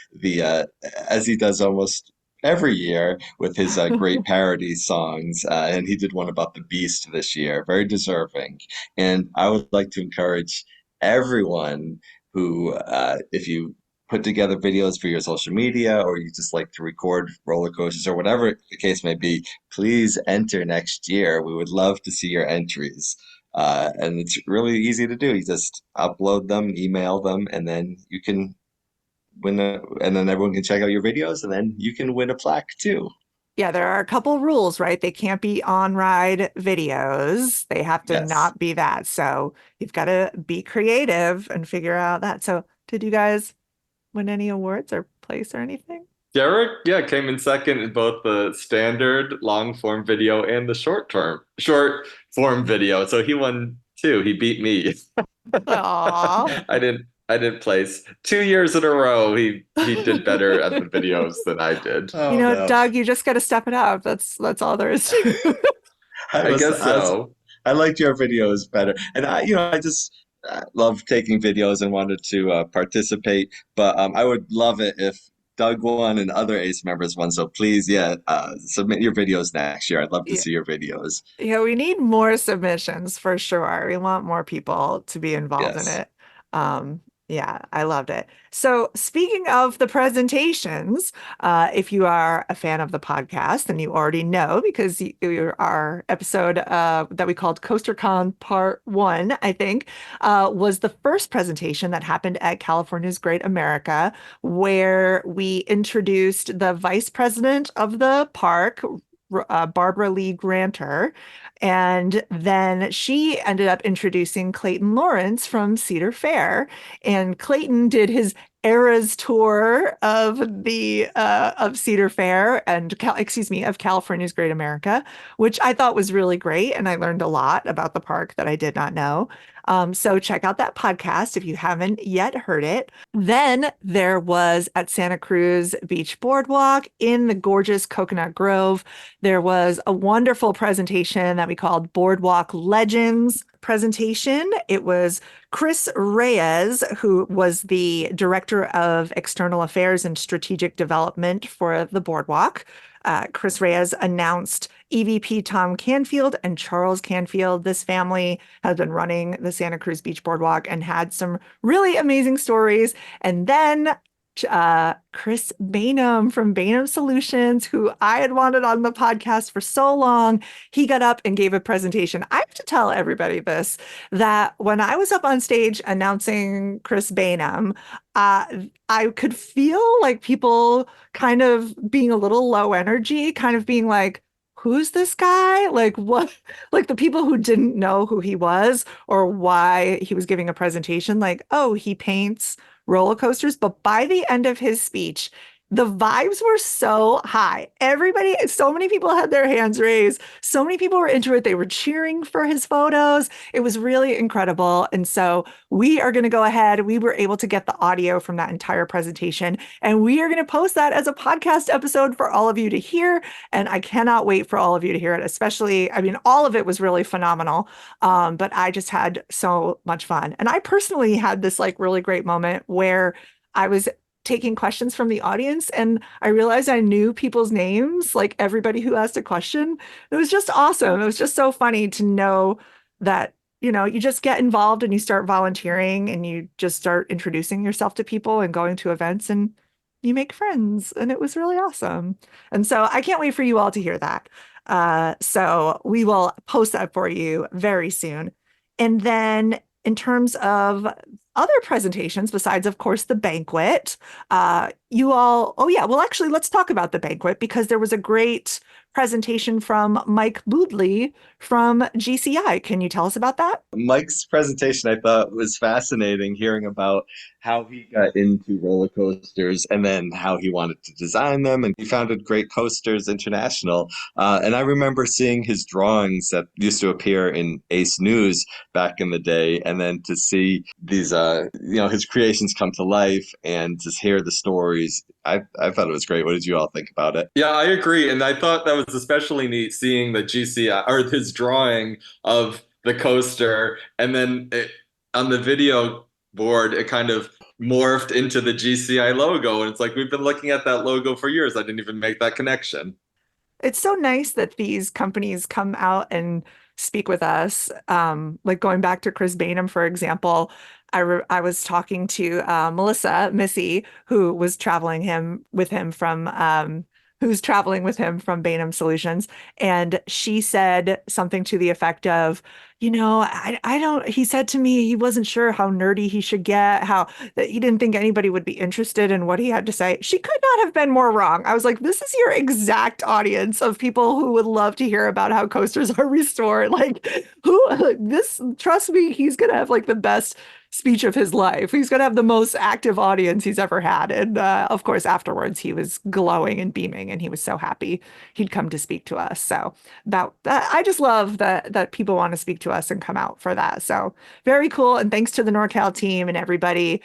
as he does almost every year with his great parody songs. And he did one about the Beast this year, very deserving. And I would like to encourage everyone who, if you put together videos for your social media or you just like to record roller coasters or whatever the case may be, please enter next year. We would love to see your entries. And it's really easy to do. You just upload them, email them, and then you can and then everyone can check out your videos and then you can win a plaque too. Yeah, there are a couple rules, right? They can't be on-ride videos. They have to Yes. not be that. So you've got to be creative and figure out that. So did you guys win any awards or place or anything? Derek, yeah, came in second in both the standard long form video and the short form video. So he won too. He beat me. Aw. I didn't place. 2 years in a row, he did better at the videos than I did. Oh, You know, no. Doug, you just got to step it up. That's all there is to it. I guess so. I liked your videos better. And I just love taking videos and wanted to participate. But I would love it if Doug won and other ACE members won. So please, submit your videos next year. I'd love to Yeah. see your videos. Yeah, we need more submissions for sure. We want more people to be involved in Yes. it. Yeah, I loved it. So speaking of the presentations, if you are a fan of the podcast, then you already know because our episode that we called CoasterCon Part 1, I think, was the first presentation that happened at California's Great America, where we introduced the vice president of the park, Barbara Lee Granter. And then she ended up introducing Clayton Lawrence from Cedar Fair. And Clayton did his Eras tour of the of Cedar Fair and of California's Great America, which I thought was really great, and I learned a lot about the park that I did not know. So check out that podcast if you haven't yet heard it. Then there was at Santa Cruz Beach Boardwalk in the gorgeous Coconut Grove. There was a wonderful presentation that we called Boardwalk Legends. presentation. It was Chris Reyes, who was the Director of External Affairs and Strategic Development for the Boardwalk. Chris Reyes announced EVP Tom Canfield and Charles Canfield. This family has been running the Santa Cruz Beach Boardwalk and had some really amazing stories. And then Chris Bainham from Bainham Solutions, who I had wanted on the podcast for so long, he got up and gave a presentation. I have to tell everybody this, that when I was up on stage announcing Chris Bainham, I could feel like people kind of being a little low energy, kind of being like, who's this guy? Like what? Like the people who didn't know who he was or why he was giving a presentation, like, oh, he paints roller coasters. But by the end of his speech, the vibes were so high. Everybody, so many people had their hands raised. So many people were into it. They were cheering for his photos. It was really incredible. And so we are going to go ahead. We were able to get the audio from that entire presentation, and we are going to post that as a podcast episode for all of you to hear. And I cannot wait for all of you to hear it, especially, I mean, all of it was really phenomenal. But I just had so much fun. And I personally had this like really great moment where I was taking questions from the audience and I realized I knew people's names, like everybody who asked a question. It was just awesome. It was just so funny to know that, you know, you just get involved and you start volunteering and you just start introducing yourself to people and going to events and you make friends. And it was really awesome. And so I can't wait for you all to hear that. So we will post that for you very soon. And then in terms of other presentations, besides, of course, the banquet, actually, let's talk about the banquet because there was a great presentation from Mike Boodley from GCI. Can you tell us about that? Mike's presentation, I thought, was fascinating, hearing about how he got into roller coasters and then how he wanted to design them. And he founded Great Coasters International. And I remember seeing his drawings that used to appear in Ace News back in the day. And then to see these, his creations come to life and to hear the stories, I thought it was great. What did you all think about it? Yeah, I agree. And I thought that was especially neat seeing the GCI or his drawing of the coaster. And then on the video board, it kind of morphed into the GCI logo. And it's like, we've been looking at that logo for years. I didn't even make that connection. It's so nice that these companies come out and speak with us. Like going back to Chris Bainham, for example, I was talking to Missy, who's traveling with him from Bainham Solutions. And she said something to the effect of, he said to me, he wasn't sure how nerdy he should get, that he didn't think anybody would be interested in what he had to say. She could not have been more wrong. I was like, this is your exact audience of people who would love to hear about how coasters are restored. Trust me, he's going to have like the best speech of his life. He's going to have the most active audience he's ever had. And of course, afterwards, he was glowing and beaming and he was so happy he'd come to speak to us. So I just love that people want to speak to us and come out for that. So very cool. And thanks to the NorCal team and everybody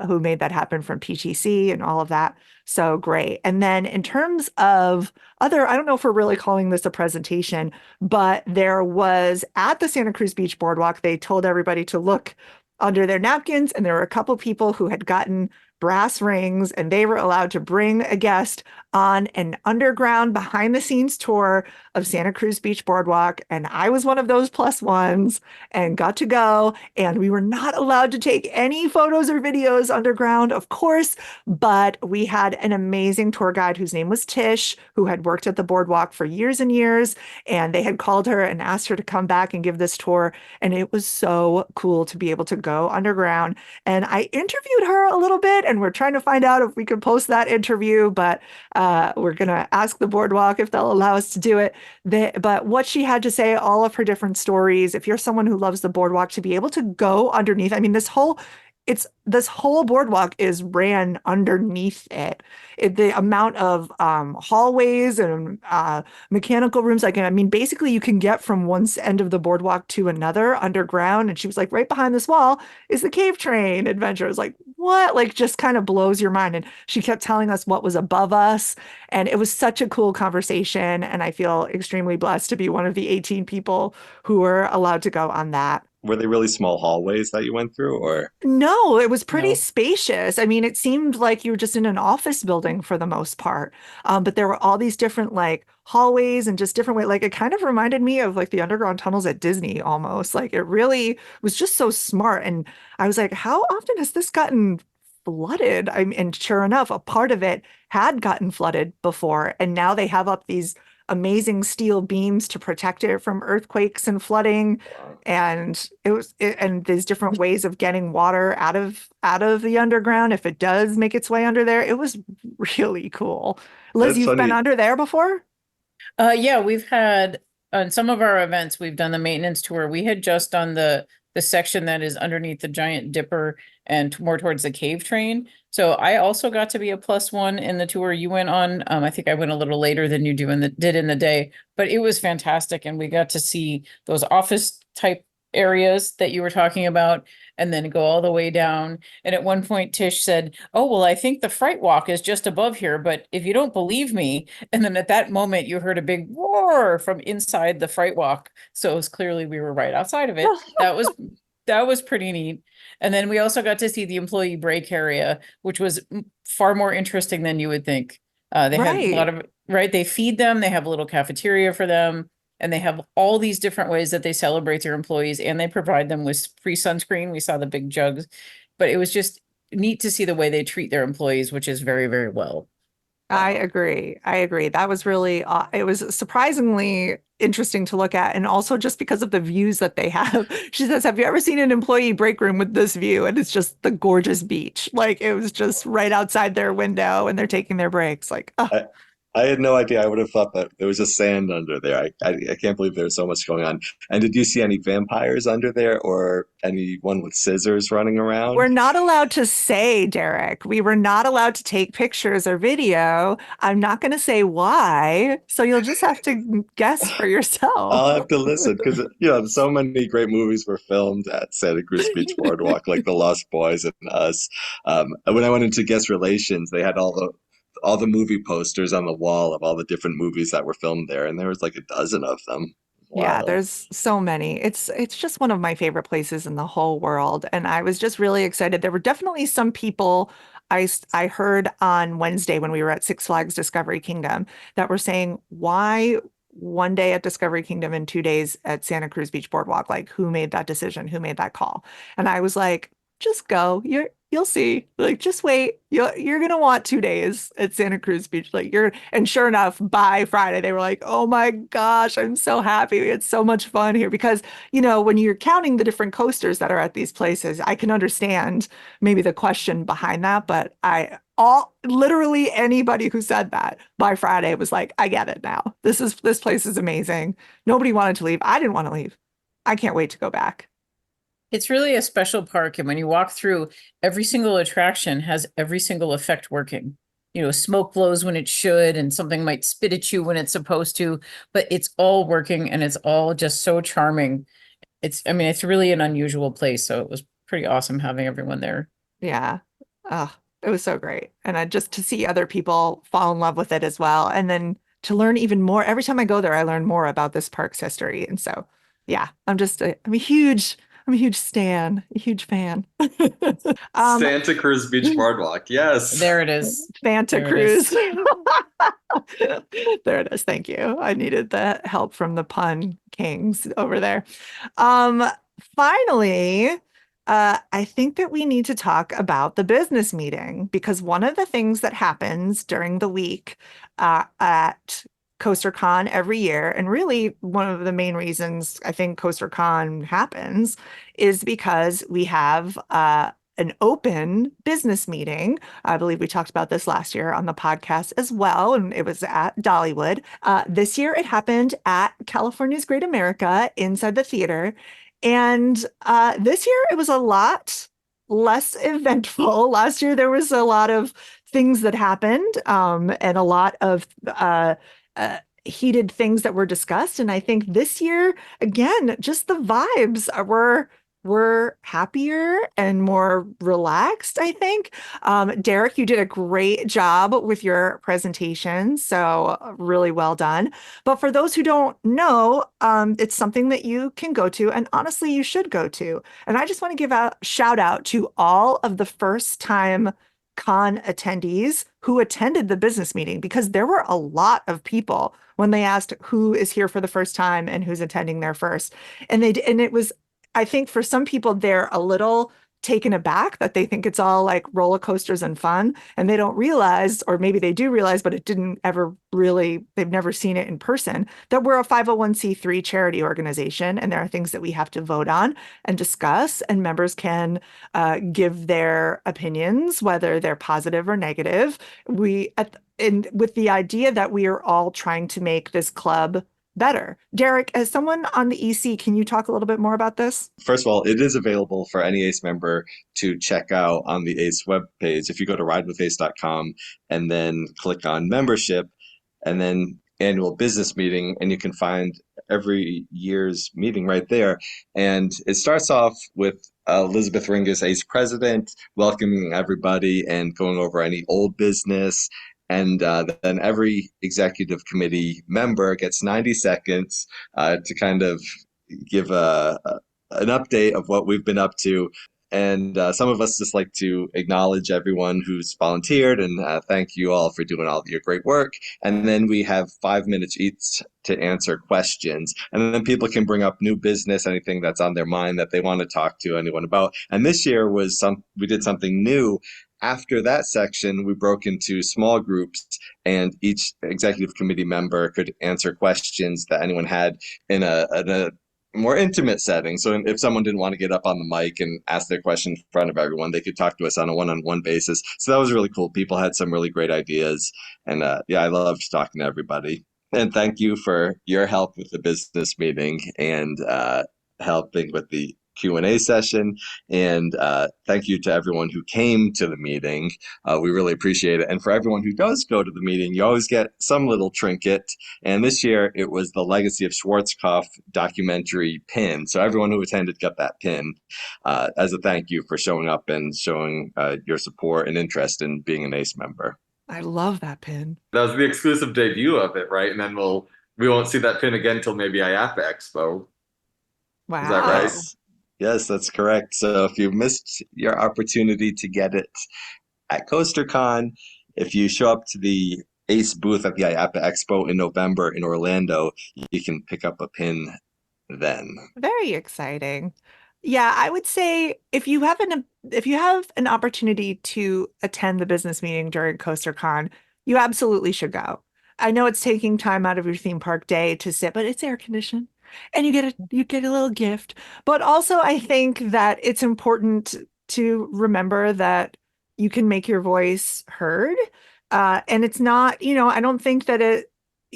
who made that happen from PTC and all of that. So great. And then in terms of I don't know if we're really calling this a presentation, but there was at the Santa Cruz Beach Boardwalk, they told everybody to look under their napkins, and there were a couple people who had gotten brass rings, and they were allowed to bring a guest on an underground behind the scenes tour of Santa Cruz Beach Boardwalk. And I was one of those plus ones and got to go. And we were not allowed to take any photos or videos underground, of course, but we had an amazing tour guide whose name was Tish, who had worked at the boardwalk for years and years. And they had called her and asked her to come back and give this tour. And it was so cool to be able to go underground. And I interviewed her a little bit, and we're trying to find out if we can post that interview, but we're going to ask the boardwalk if they'll allow us to do it. But what she had to say, all of her different stories, if you're someone who loves the boardwalk, to be able to go underneath, I mean, this whole it's this whole boardwalk is ran underneath it. The amount of hallways and mechanical rooms, like, I mean, basically you can get from one end of the boardwalk to another underground. And she was like, right behind this wall is the cave train adventure. I was like, what? Like, just kind of blows your mind. And she kept telling us what was above us. And it was such a cool conversation. And I feel extremely blessed to be one of the 18 people who were allowed to go on that. Were they really small hallways that you went through, or? No, it was pretty No. spacious. I mean, it seemed like you were just in an office building for the most part. But there were all these different like hallways and just different way. Like it kind of reminded me of like the underground tunnels at Disney almost. Like it really was just so smart. And I was like, how often has this gotten flooded? And sure enough, a part of it had gotten flooded before. And now they have up these amazing steel beams to protect it from earthquakes and flooding. And and there's different ways of getting water out of the underground if it does make its way under there. It was really cool. Liz, That's you've been funny. under there before? Yeah, we've had on some of our events, we've done the maintenance tour. We had just done the section that is underneath the Giant Dipper and more towards the cave train. So I also got to be a +1 in the tour you went on. I think I went a little later than you did in the day, but it was fantastic, and we got to see those office type areas that you were talking about, and then go all the way down. And at one point, Tish said, "Oh, well, I think the Fright Walk is just above here, but if you don't believe me," and then at that moment, you heard a big roar from inside the Fright Walk. So it was clearly we were right outside of it. That was pretty neat. And then we also got to see the employee break area, which was far more interesting than you would think. They had a lot of, right? They feed them, they have a little cafeteria for them, and they have all these different ways that they celebrate their employees, and they provide them with free sunscreen. We saw the big jugs, but it was just neat to see the way they treat their employees, which is very, very well. I agree. I agree. That was really, it was surprisingly interesting to look at. And also just because of the views that they have. She says, have you ever seen an employee break room with this view? And it's just the gorgeous beach. Like it was just right outside their window and they're taking their breaks. Like, oh. I had no idea. I would have thought that there was just sand under there. I can't believe there's so much going on. And did you see any vampires under there or anyone with scissors running around? We're not allowed to say, Derek. We were not allowed to take pictures or video. I'm not going to say why. So you'll just have to guess for yourself. I'll have to listen because, so many great movies were filmed at Santa Cruz Beach Boardwalk, like The Lost Boys and Us. When I went into guest relations, they had all the movie posters on the wall of all the different movies that were filmed there, and there was like a dozen of them. Yeah, Wow. there's so many. It's just one of my favorite places in the whole world. And I was just really excited. There were definitely some people I heard on Wednesday when we were at Six Flags Discovery Kingdom that were saying, why one day at Discovery Kingdom and 2 days at Santa Cruz Beach Boardwalk? Like, who made that decision? Who made that call? And I was like, just go. You'll see. Like, just wait. You're gonna want 2 days at Santa Cruz Beach. And sure enough, by Friday, they were like, oh my gosh, I'm so happy. We had so much fun here. Because, when you're counting the different coasters that are at these places, I can understand maybe the question behind that. But literally anybody who said that by Friday was like, I get it now. This place is amazing. Nobody wanted to leave. I didn't want to leave. I can't wait to go back. It's really a special park, and when you walk through, every single attraction has every single effect working. Smoke blows when it should, and something might spit at you when it's supposed to, but it's all working, and it's all just so charming. It's really an unusual place, so it was pretty awesome having everyone there. Yeah. Oh, it was so great. And just to see other people fall in love with it as well. And then to learn even more. Every time I go there, I learn more about this park's history. And so, yeah, I'm a huge stan, a huge fan. Santa Cruz Beach Boardwalk. Yes. There it is. Santa There it Cruz. is. There it is. Thank you. I needed the help from the pun kings over there. Finally, I think that we need to talk about the business meeting, because one of the things that happens during the week at CoasterCon every year, and really one of the main reasons I think CoasterCon happens, is because we have an open business meeting. I believe we talked about this last year on the podcast as well, and it was at Dollywood. This year it happened at California's Great America inside the theater. And this year it was a lot less eventful. Last year, there was a lot of things that happened, and a lot of heated things that were discussed. And I think this year, again, just the vibes were happier and more relaxed, I think. Derek, you did a great job with your presentation. So really well done. But for those who don't know, it's something that you can go to, and honestly, you should go to. And I just want to give a shout out to all of the first time con attendees who attended the business meeting, because there were a lot of people when they asked who is here for the first time and who's attending there first. And it was, I think for some people, they're a little taken aback that they think it's all like roller coasters and fun, and they don't realize, or maybe they do realize, but it didn't ever really, they've never seen it in person, that we're a 501c3 charity organization, and there are things that we have to vote on and discuss, and members can give their opinions, whether they're positive or negative. And with the idea that we are all trying to make this club better. Derek, as someone on the EC, can you talk a little bit more about this? First of all, it is available for any ACE member to check out on the ACE webpage. If you go to ridewithace.com and then click on membership and then annual business meeting, and you can find every year's meeting right there. And it starts off with Elizabeth Ringus, ACE president, welcoming everybody and going over any old business. And then every executive committee member gets 90 seconds to kind of give an update of what we've been up to. And some of us just like to acknowledge everyone who's volunteered and thank you all for doing all of your great work. And then we have 5 minutes each to answer questions. And then people can bring up new business, anything that's on their mind that they want to talk to anyone about. And this year we did something new. After that section, we broke into small groups, and each executive committee member could answer questions that anyone had in a more intimate setting. So if someone didn't want to get up on the mic and ask their question in front of everyone, they could talk to us on a one-on-one basis. So that was really cool. People had some really great ideas. And I loved talking to everybody. And thank you for your help with the business meeting and helping with the Q&A session. And thank you to everyone who came to the meeting. We really appreciate it. And for everyone who does go to the meeting, you always get some little trinket. And this year it was the Legacy of Schwarzkopf documentary pin. So everyone who attended got that pin as a thank you for showing up and showing your support and interest in being an ACE member. I love that pin. That was the exclusive debut of it, right? And then we won't see that pin again until maybe IAPA Expo. Wow. Is that right? Yes, that's correct. So if you missed your opportunity to get it at CoasterCon, if you show up to the ACE booth at the IAPA Expo in November in Orlando, you can pick up a pin then. Very exciting. Yeah, I would say if you have an opportunity to attend the business meeting during CoasterCon, you absolutely should go. I know it's taking time out of your theme park day to sit, but it's air conditioned. And you get a little gift. But also I think that it's important to remember that you can make your voice heard. And it's not, I don't think that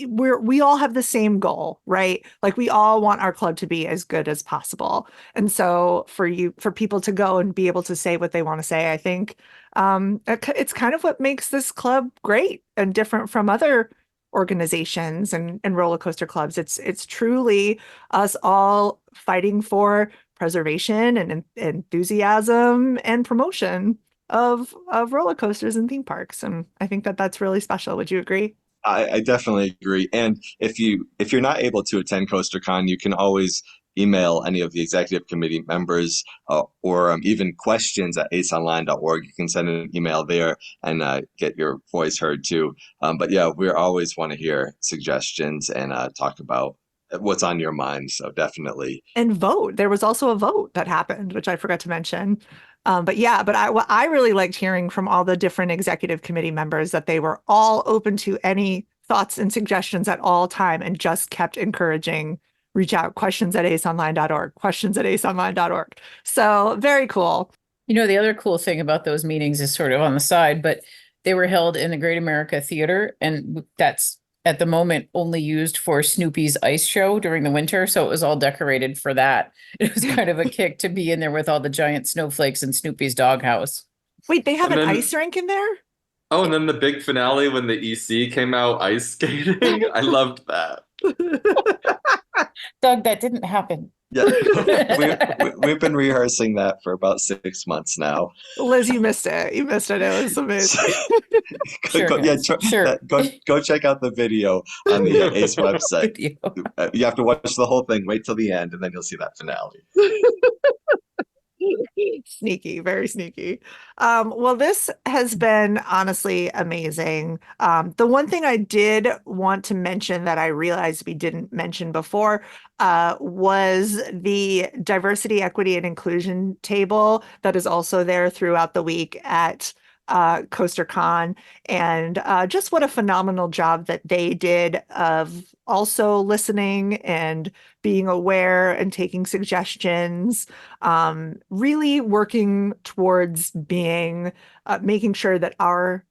we all have the same goal, right? Like we all want our club to be as good as possible. And so for people to go and be able to say what they want to say, I think it's kind of what makes this club great and different from other organizations and roller coaster clubs. It's truly us all fighting for preservation and enthusiasm and promotion of roller coasters and theme parks. And I think that that's really special. Would you agree? I definitely agree. And if you're not able to attend CoasterCon, you can always email any of the executive committee members or even questions at aceonline.org. You can send an email there and get your voice heard too. But yeah, we always want to hear suggestions and talk about what's on your mind. So definitely. And vote. There was also a vote that happened, which I forgot to mention. But I really liked hearing from all the different executive committee members that they were all open to any thoughts and suggestions at all time and just kept encouraging reach out, questions at aceonline.org, questions at aceonline.org. So very cool. The other cool thing about those meetings is sort of on the side, but they were held in the Great America Theater, and that's at the moment only used for Snoopy's ice show during the winter. So it was all decorated for that. It was kind of a kick to be in there with all the giant snowflakes in Snoopy's doghouse. Wait, they have And an then- ice rink in there? Oh, and then the big finale when the EC came out ice skating. I loved that. Doug, that didn't happen. Yeah, we've been rehearsing that for about 6 months now. Liz, you missed it. You missed it. It was amazing. Sure, Yeah, guys. Sure. go check out the video on the ACE website. Video. You have to watch the whole thing, wait till the end, and then you'll see that finale. Sneaky, very sneaky. Well, this has been honestly amazing. The one thing I did want to mention that I realized we didn't mention before was the diversity, equity, and inclusion table that is also there throughout the week at CoasterCon, and just what a phenomenal job that they did of also listening and being aware and taking suggestions, really working towards being making sure that our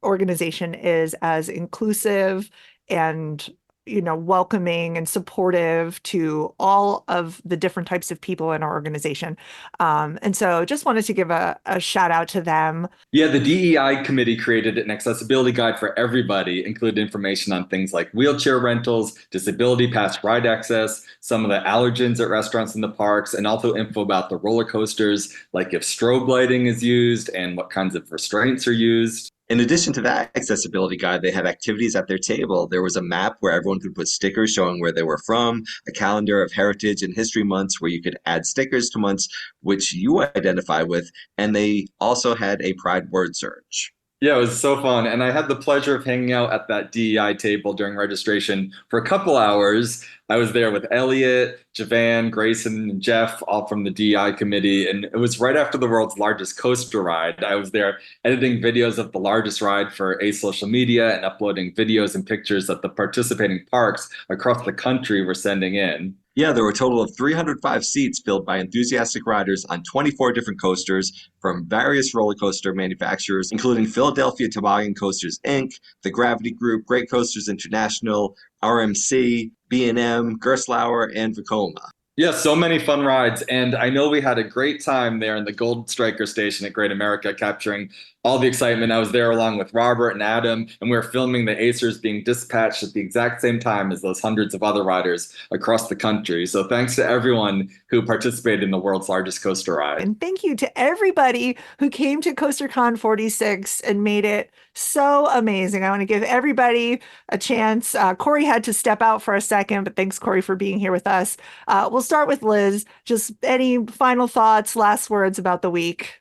organization is as inclusive and welcoming and supportive to all of the different types of people in our organization. And so just wanted to give a shout out to them. Yeah, the DEI committee created an accessibility guide for everybody, including information on things like wheelchair rentals, disability pass ride access, some of the allergens at restaurants in the parks, and also info about the roller coasters, like if strobe lighting is used and what kinds of restraints are used. In addition to that accessibility guide, they had activities at their table. There was a map where everyone could put stickers showing where they were from, a calendar of heritage and history months where you could add stickers to months which you identify with, and they also had a Pride word search. Yeah, it was so fun. And I had the pleasure of hanging out at that DEI table during registration for a couple hours. I was there with Elliot, Javan, Grayson, and Jeff, all from the DEI committee. And it was right after the world's largest coaster ride. I was there editing videos of the largest ride for a social media and uploading videos and pictures that the participating parks across the country were sending in. Yeah, there were a total of 305 seats filled by enthusiastic riders on 24 different coasters from various roller coaster manufacturers, including Philadelphia Toboggan Coasters, Inc., the Gravity Group, Great Coasters International, RMC, B&M, Gerstlauer, and Vekoma. Yeah, so many fun rides. And I know we had a great time there in the Gold Striker station at Great America, capturing all the excitement. I was there along with Robert and Adam, and we were filming the Acers being dispatched at the exact same time as those hundreds of other riders across the country. So thanks to everyone who participated in the world's largest coaster ride. And thank you to everybody who came to CoasterCon 46 and made it so amazing. I want to give everybody a chance. Corey had to step out for a second, but thanks, Corey, for being here with us. We'll start with Liz. Just any final thoughts, last words about the week?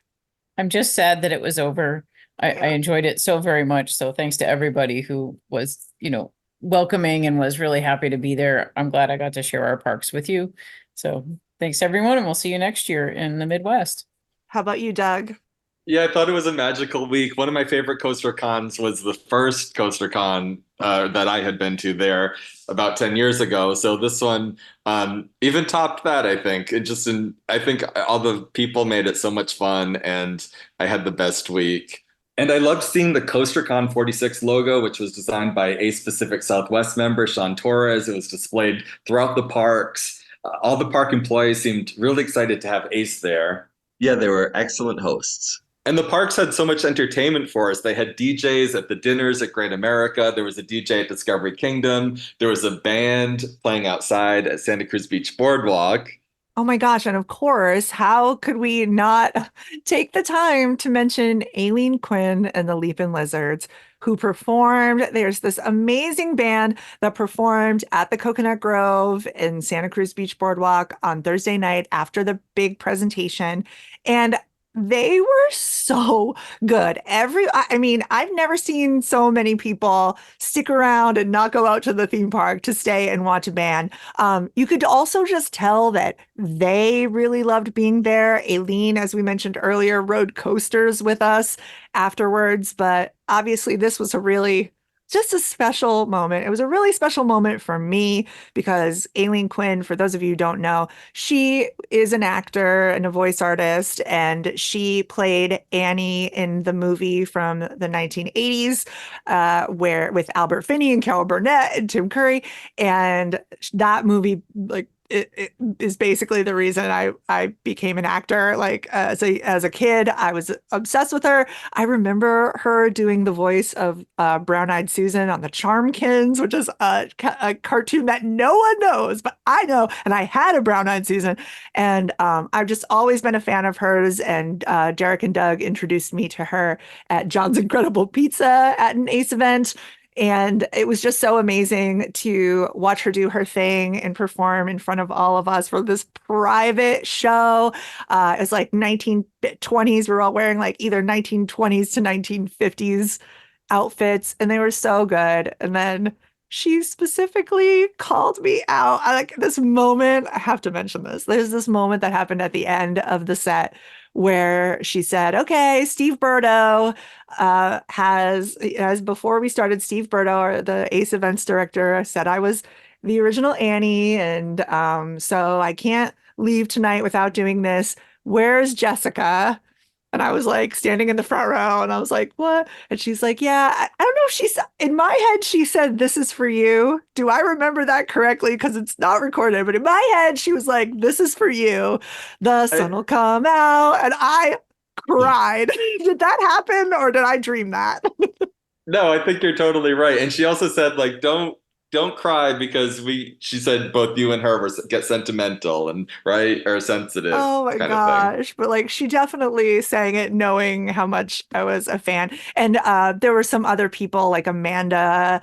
I'm just sad that it was over. I enjoyed it so very much. So thanks to everybody who was, welcoming and was really happy to be there. I'm glad I got to share our parks with you. So thanks everyone, and we'll see you next year in the Midwest. How about you, Doug? Yeah, I thought it was a magical week. One of my favorite coaster cons was the first coaster con that I had been to there about 10 years ago. So this one even topped that, I think. I think all the people made it so much fun, and I had the best week. And I loved seeing the CoasterCon 46 logo, which was designed by Ace Pacific Southwest member Sean Torres. It was displayed throughout the parks. All the park employees seemed really excited to have Ace there. Yeah, they were excellent hosts. And the parks had so much entertainment for us. They had DJs at the dinners at Great America. There was a DJ at Discovery Kingdom. There was a band playing outside at Santa Cruz Beach Boardwalk. Oh my gosh. And of course, how could we not take the time to mention Aileen Quinn and the Leapin' Lizards, who performed? There's this amazing band that performed at the Coconut Grove in Santa Cruz Beach Boardwalk on Thursday night after the big presentation. And they were so good. I've never seen so many people stick around and not go out to the theme park to stay and watch a band. You could also just tell that they really loved being there. Aileen, as we mentioned earlier, rode coasters with us afterwards, but obviously this was a really just a special moment. It was a really special moment for me because Aileen Quinn, for those of you who don't know, she is an actor and a voice artist, and she played Annie in the movie from the 1980s, where with Albert Finney and Carol Burnett and Tim Curry. And that movie, like, it is basically the reason I became an actor. Like as a kid, I was obsessed with her. I remember her doing the voice of Brown-Eyed Susan on the Charmkins, which is a cartoon that no one knows, but I know. And I had a Brown-Eyed Susan, and I've just always been a fan of hers. And Derek and Doug introduced me to her at John's Incredible Pizza at an ACE event. And it was just so amazing to watch her do her thing and perform in front of all of us for this private show. It was like 1920s. We were all wearing like either 1920s to 1950s outfits, and they were so good. And then she specifically called me out. I like this moment. I have to mention this. There's this moment that happened at the end of the set where she said, okay, Steve Burdo has, as before we started, Steve Burdo, the ACE events director, said I was the original Annie. And so I can't leave tonight without doing this. Where's Jessica? And I was like standing in the front row, and I was like, what? And she's like, yeah, I don't know if she's in my head. She said, this is for you. Do I remember that correctly? Because it's not recorded. But in my head, she was like, this is for you. The sun will come out. And I cried. Did that happen, or did I dream that? No, I think you're totally right. And she also said, like, don't cry because she said both you and her get sentimental and right or sensitive. Oh my gosh. But like she definitely sang it knowing how much I was a fan. And there were some other people like Amanda,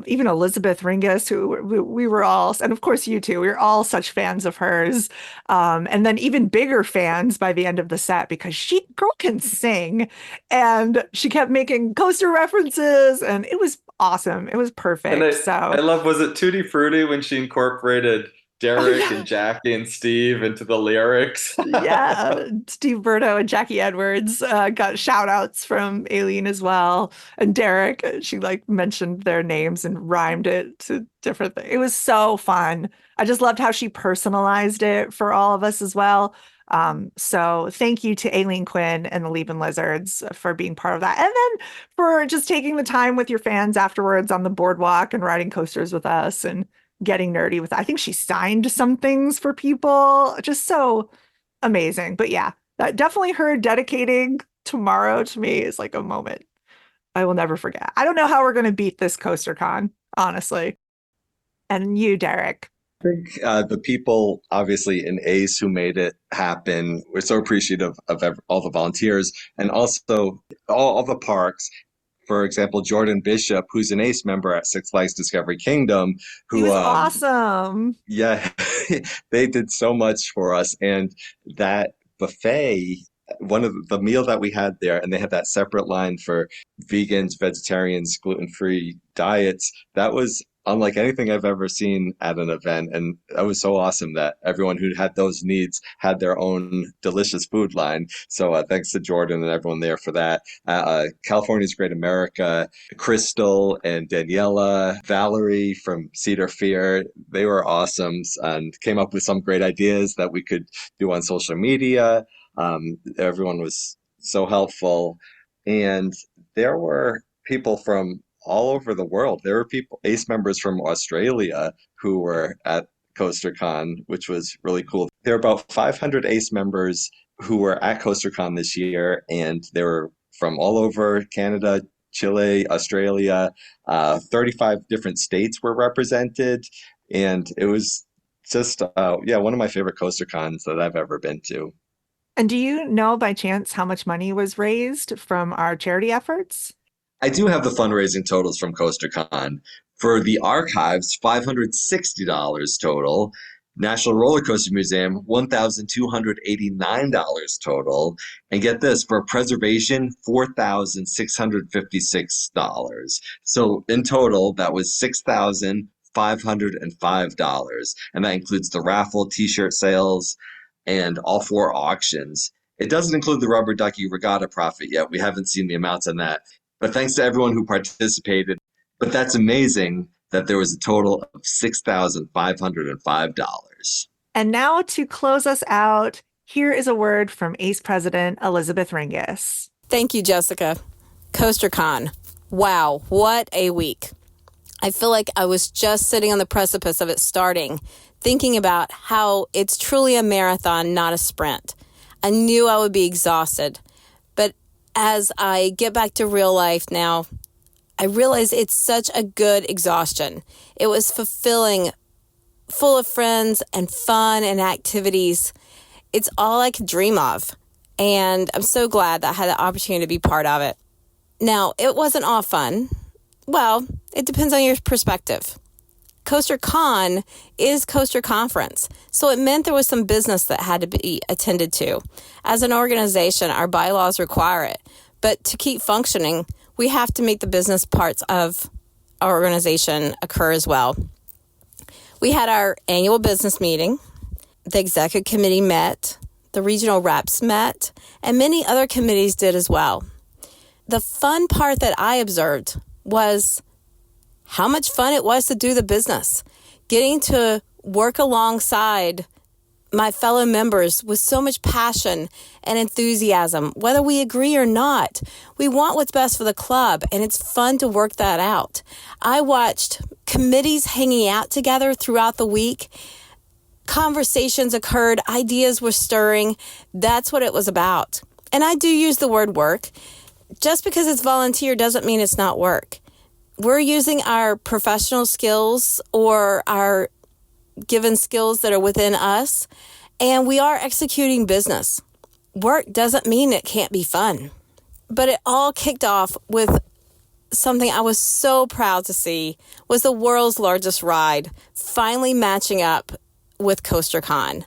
even Elizabeth Ringus, who we were all, and of course you too, we were all such fans of hers. And then even bigger fans by the end of the set because girl can sing, and she kept making coaster references, and it was awesome. It was perfect. I love, was it Tutti Frutti when she incorporated Derek and Jackie and Steve into the lyrics? Yeah, Steve Burdo and Jackie Edwards got shout outs from Aileen as well. And Derek, she like mentioned their names and rhymed it to different things. It was so fun. I just loved how she personalized it for all of us as well. So thank you to Aileen Quinn and the Leapin' Lizards for being part of that. And then for just taking the time with your fans afterwards on the boardwalk and riding coasters with us and getting nerdy with that. I think she signed some things for people. Just so amazing. But yeah, that definitely her dedicating tomorrow to me is like a moment I will never forget. I don't know how we're going to beat this CoasterCon, honestly. And you, Derek. I think the people, obviously, in ACE who made it happen, we're so appreciative of all the volunteers and also all the parks. For example, Jordan Bishop, who's an ACE member at Six Flags Discovery Kingdom, He was awesome. Yeah, they did so much for us. And that buffet, one of the meal that we had there, and they had that separate line for vegans, vegetarians, gluten-free diets. That was unlike anything I've ever seen at an event. And that was so awesome that everyone who had those needs had their own delicious food line. So thanks to Jordan and everyone there for that. California's Great America, Crystal and Daniela, Valerie from Cedar Fair, they were awesome and came up with some great ideas that we could do on social media. Everyone was so helpful. And there were people from all over the world. There were ACE members from Australia who were at CoasterCon, which was really cool. There were about 500 ACE members who were at CoasterCon this year, and they were from all over Canada, Chile, Australia. 35 different states were represented, and it was just, one of my favorite CoasterCons that I've ever been to. And do you know by chance how much money was raised from our charity efforts? I do have the fundraising totals from CoasterCon. For the archives, $560 total. National Roller Coaster Museum, $1,289 total. And get this, for preservation, $4,656. So in total, that was $6,505. And that includes the raffle, t-shirt sales, and all 4 auctions. It doesn't include the Rubber Ducky Regatta profit yet. We haven't seen the amounts on that. But thanks to everyone who participated. But that's amazing that there was a total of $6,505. And now to close us out, here is a word from ACE President Elizabeth Ringus. Thank you, Jessica. CoasterCon. Wow, what a week. I feel like I was just sitting on the precipice of it starting, thinking about how it's truly a marathon, not a sprint. I knew I would be exhausted, but as I get back to real life now, I realize it's such a good exhaustion. It was fulfilling, full of friends and fun and activities. It's all I could dream of, and I'm so glad that I had the opportunity to be part of it. Now, it wasn't all fun. Well, it depends on your perspective. CoasterCon is Coaster Conference, so it meant there was some business that had to be attended to. As an organization, our bylaws require it, but to keep functioning, we have to make the business parts of our organization occur as well. We had our annual business meeting, the executive committee met, the regional reps met, and many other committees did as well. The fun part that I observed was how much fun it was to do the business, getting to work alongside my fellow members with so much passion and enthusiasm. Whether we agree or not, we want what's best for the club, and it's fun to work that out. I watched committees hanging out together throughout the week. Conversations occurred, ideas were stirring. That's what it was about. And I do use the word work. Just because it's volunteer doesn't mean it's not work. We're using our professional skills or our given skills that are within us, and we are executing business. Work doesn't mean it can't be fun. But it all kicked off with something I was so proud to see, was the world's largest ride finally matching up with CoasterCon.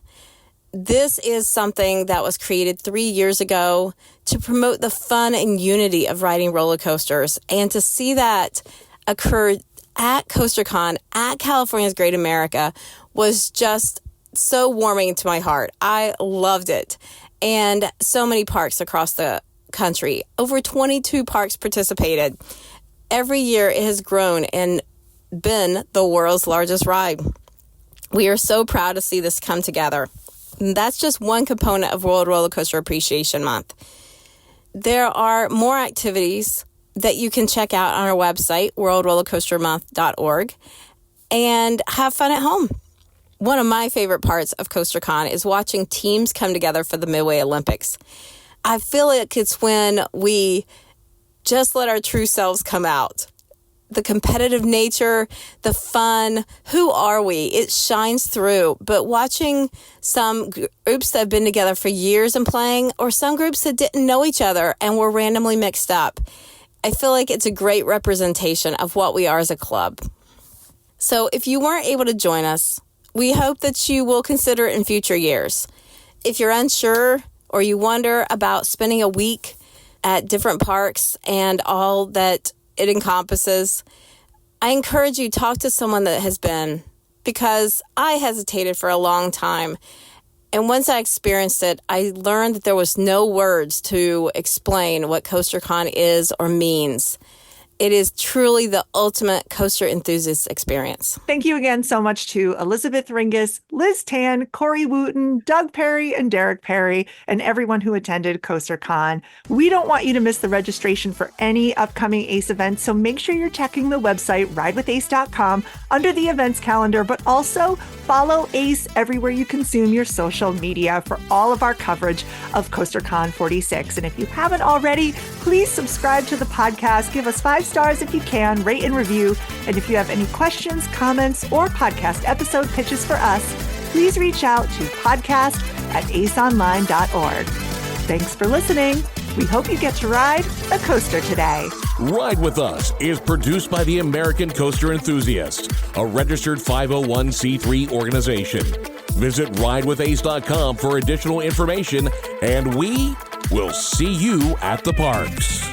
This is something that was created 3 years ago to promote the fun and unity of riding roller coasters, and to see that occur at CoasterCon, at California's Great America, was just so warming to my heart. I loved it. And so many parks across the country. Over 22 parks participated. Every year it has grown and been the world's largest ride. We are so proud to see this come together. And that's just one component of World Roller Coaster Appreciation Month. There are more activities that you can check out on our website, worldrollercoastermonth.org, and have fun at home. One of my favorite parts of CoasterCon is watching teams come together for the Midway Olympics. I feel like it's when we just let our true selves come out. The competitive nature, the fun, who are we? It shines through. But watching some groups that have been together for years and playing, or some groups that didn't know each other and were randomly mixed up, I feel like it's a great representation of what we are as a club. So if you weren't able to join us, we hope that you will consider it in future years. If you're unsure or you wonder about spending a week at different parks and all that it encompasses, I encourage you to talk to someone that has been, because I hesitated for a long time. And once I experienced it, I learned that there was no words to explain what CoasterCon is or means. It is truly the ultimate coaster enthusiast experience. Thank you again so much to Elizabeth Ringus, Liz Tan, Corey Wooten, Doug Perry, and Derek Perry, and everyone who attended CoasterCon. We don't want you to miss the registration for any upcoming ACE events, so make sure you're checking the website, ridewithace.com, under the events calendar, but also follow ACE everywhere you consume your social media for all of our coverage of CoasterCon 46. And if you haven't already, please subscribe to the podcast, give us 5 stars if you can, rate and review. And if you have any questions, comments, or podcast episode pitches for us, please reach out to podcast@aceonline.org. Thanks for listening. We hope you get to ride a coaster today. Ride With Us is produced by the American Coaster Enthusiasts, a registered 501c3 organization. Visit ridewithace.com for additional information, and we will see you at the parks.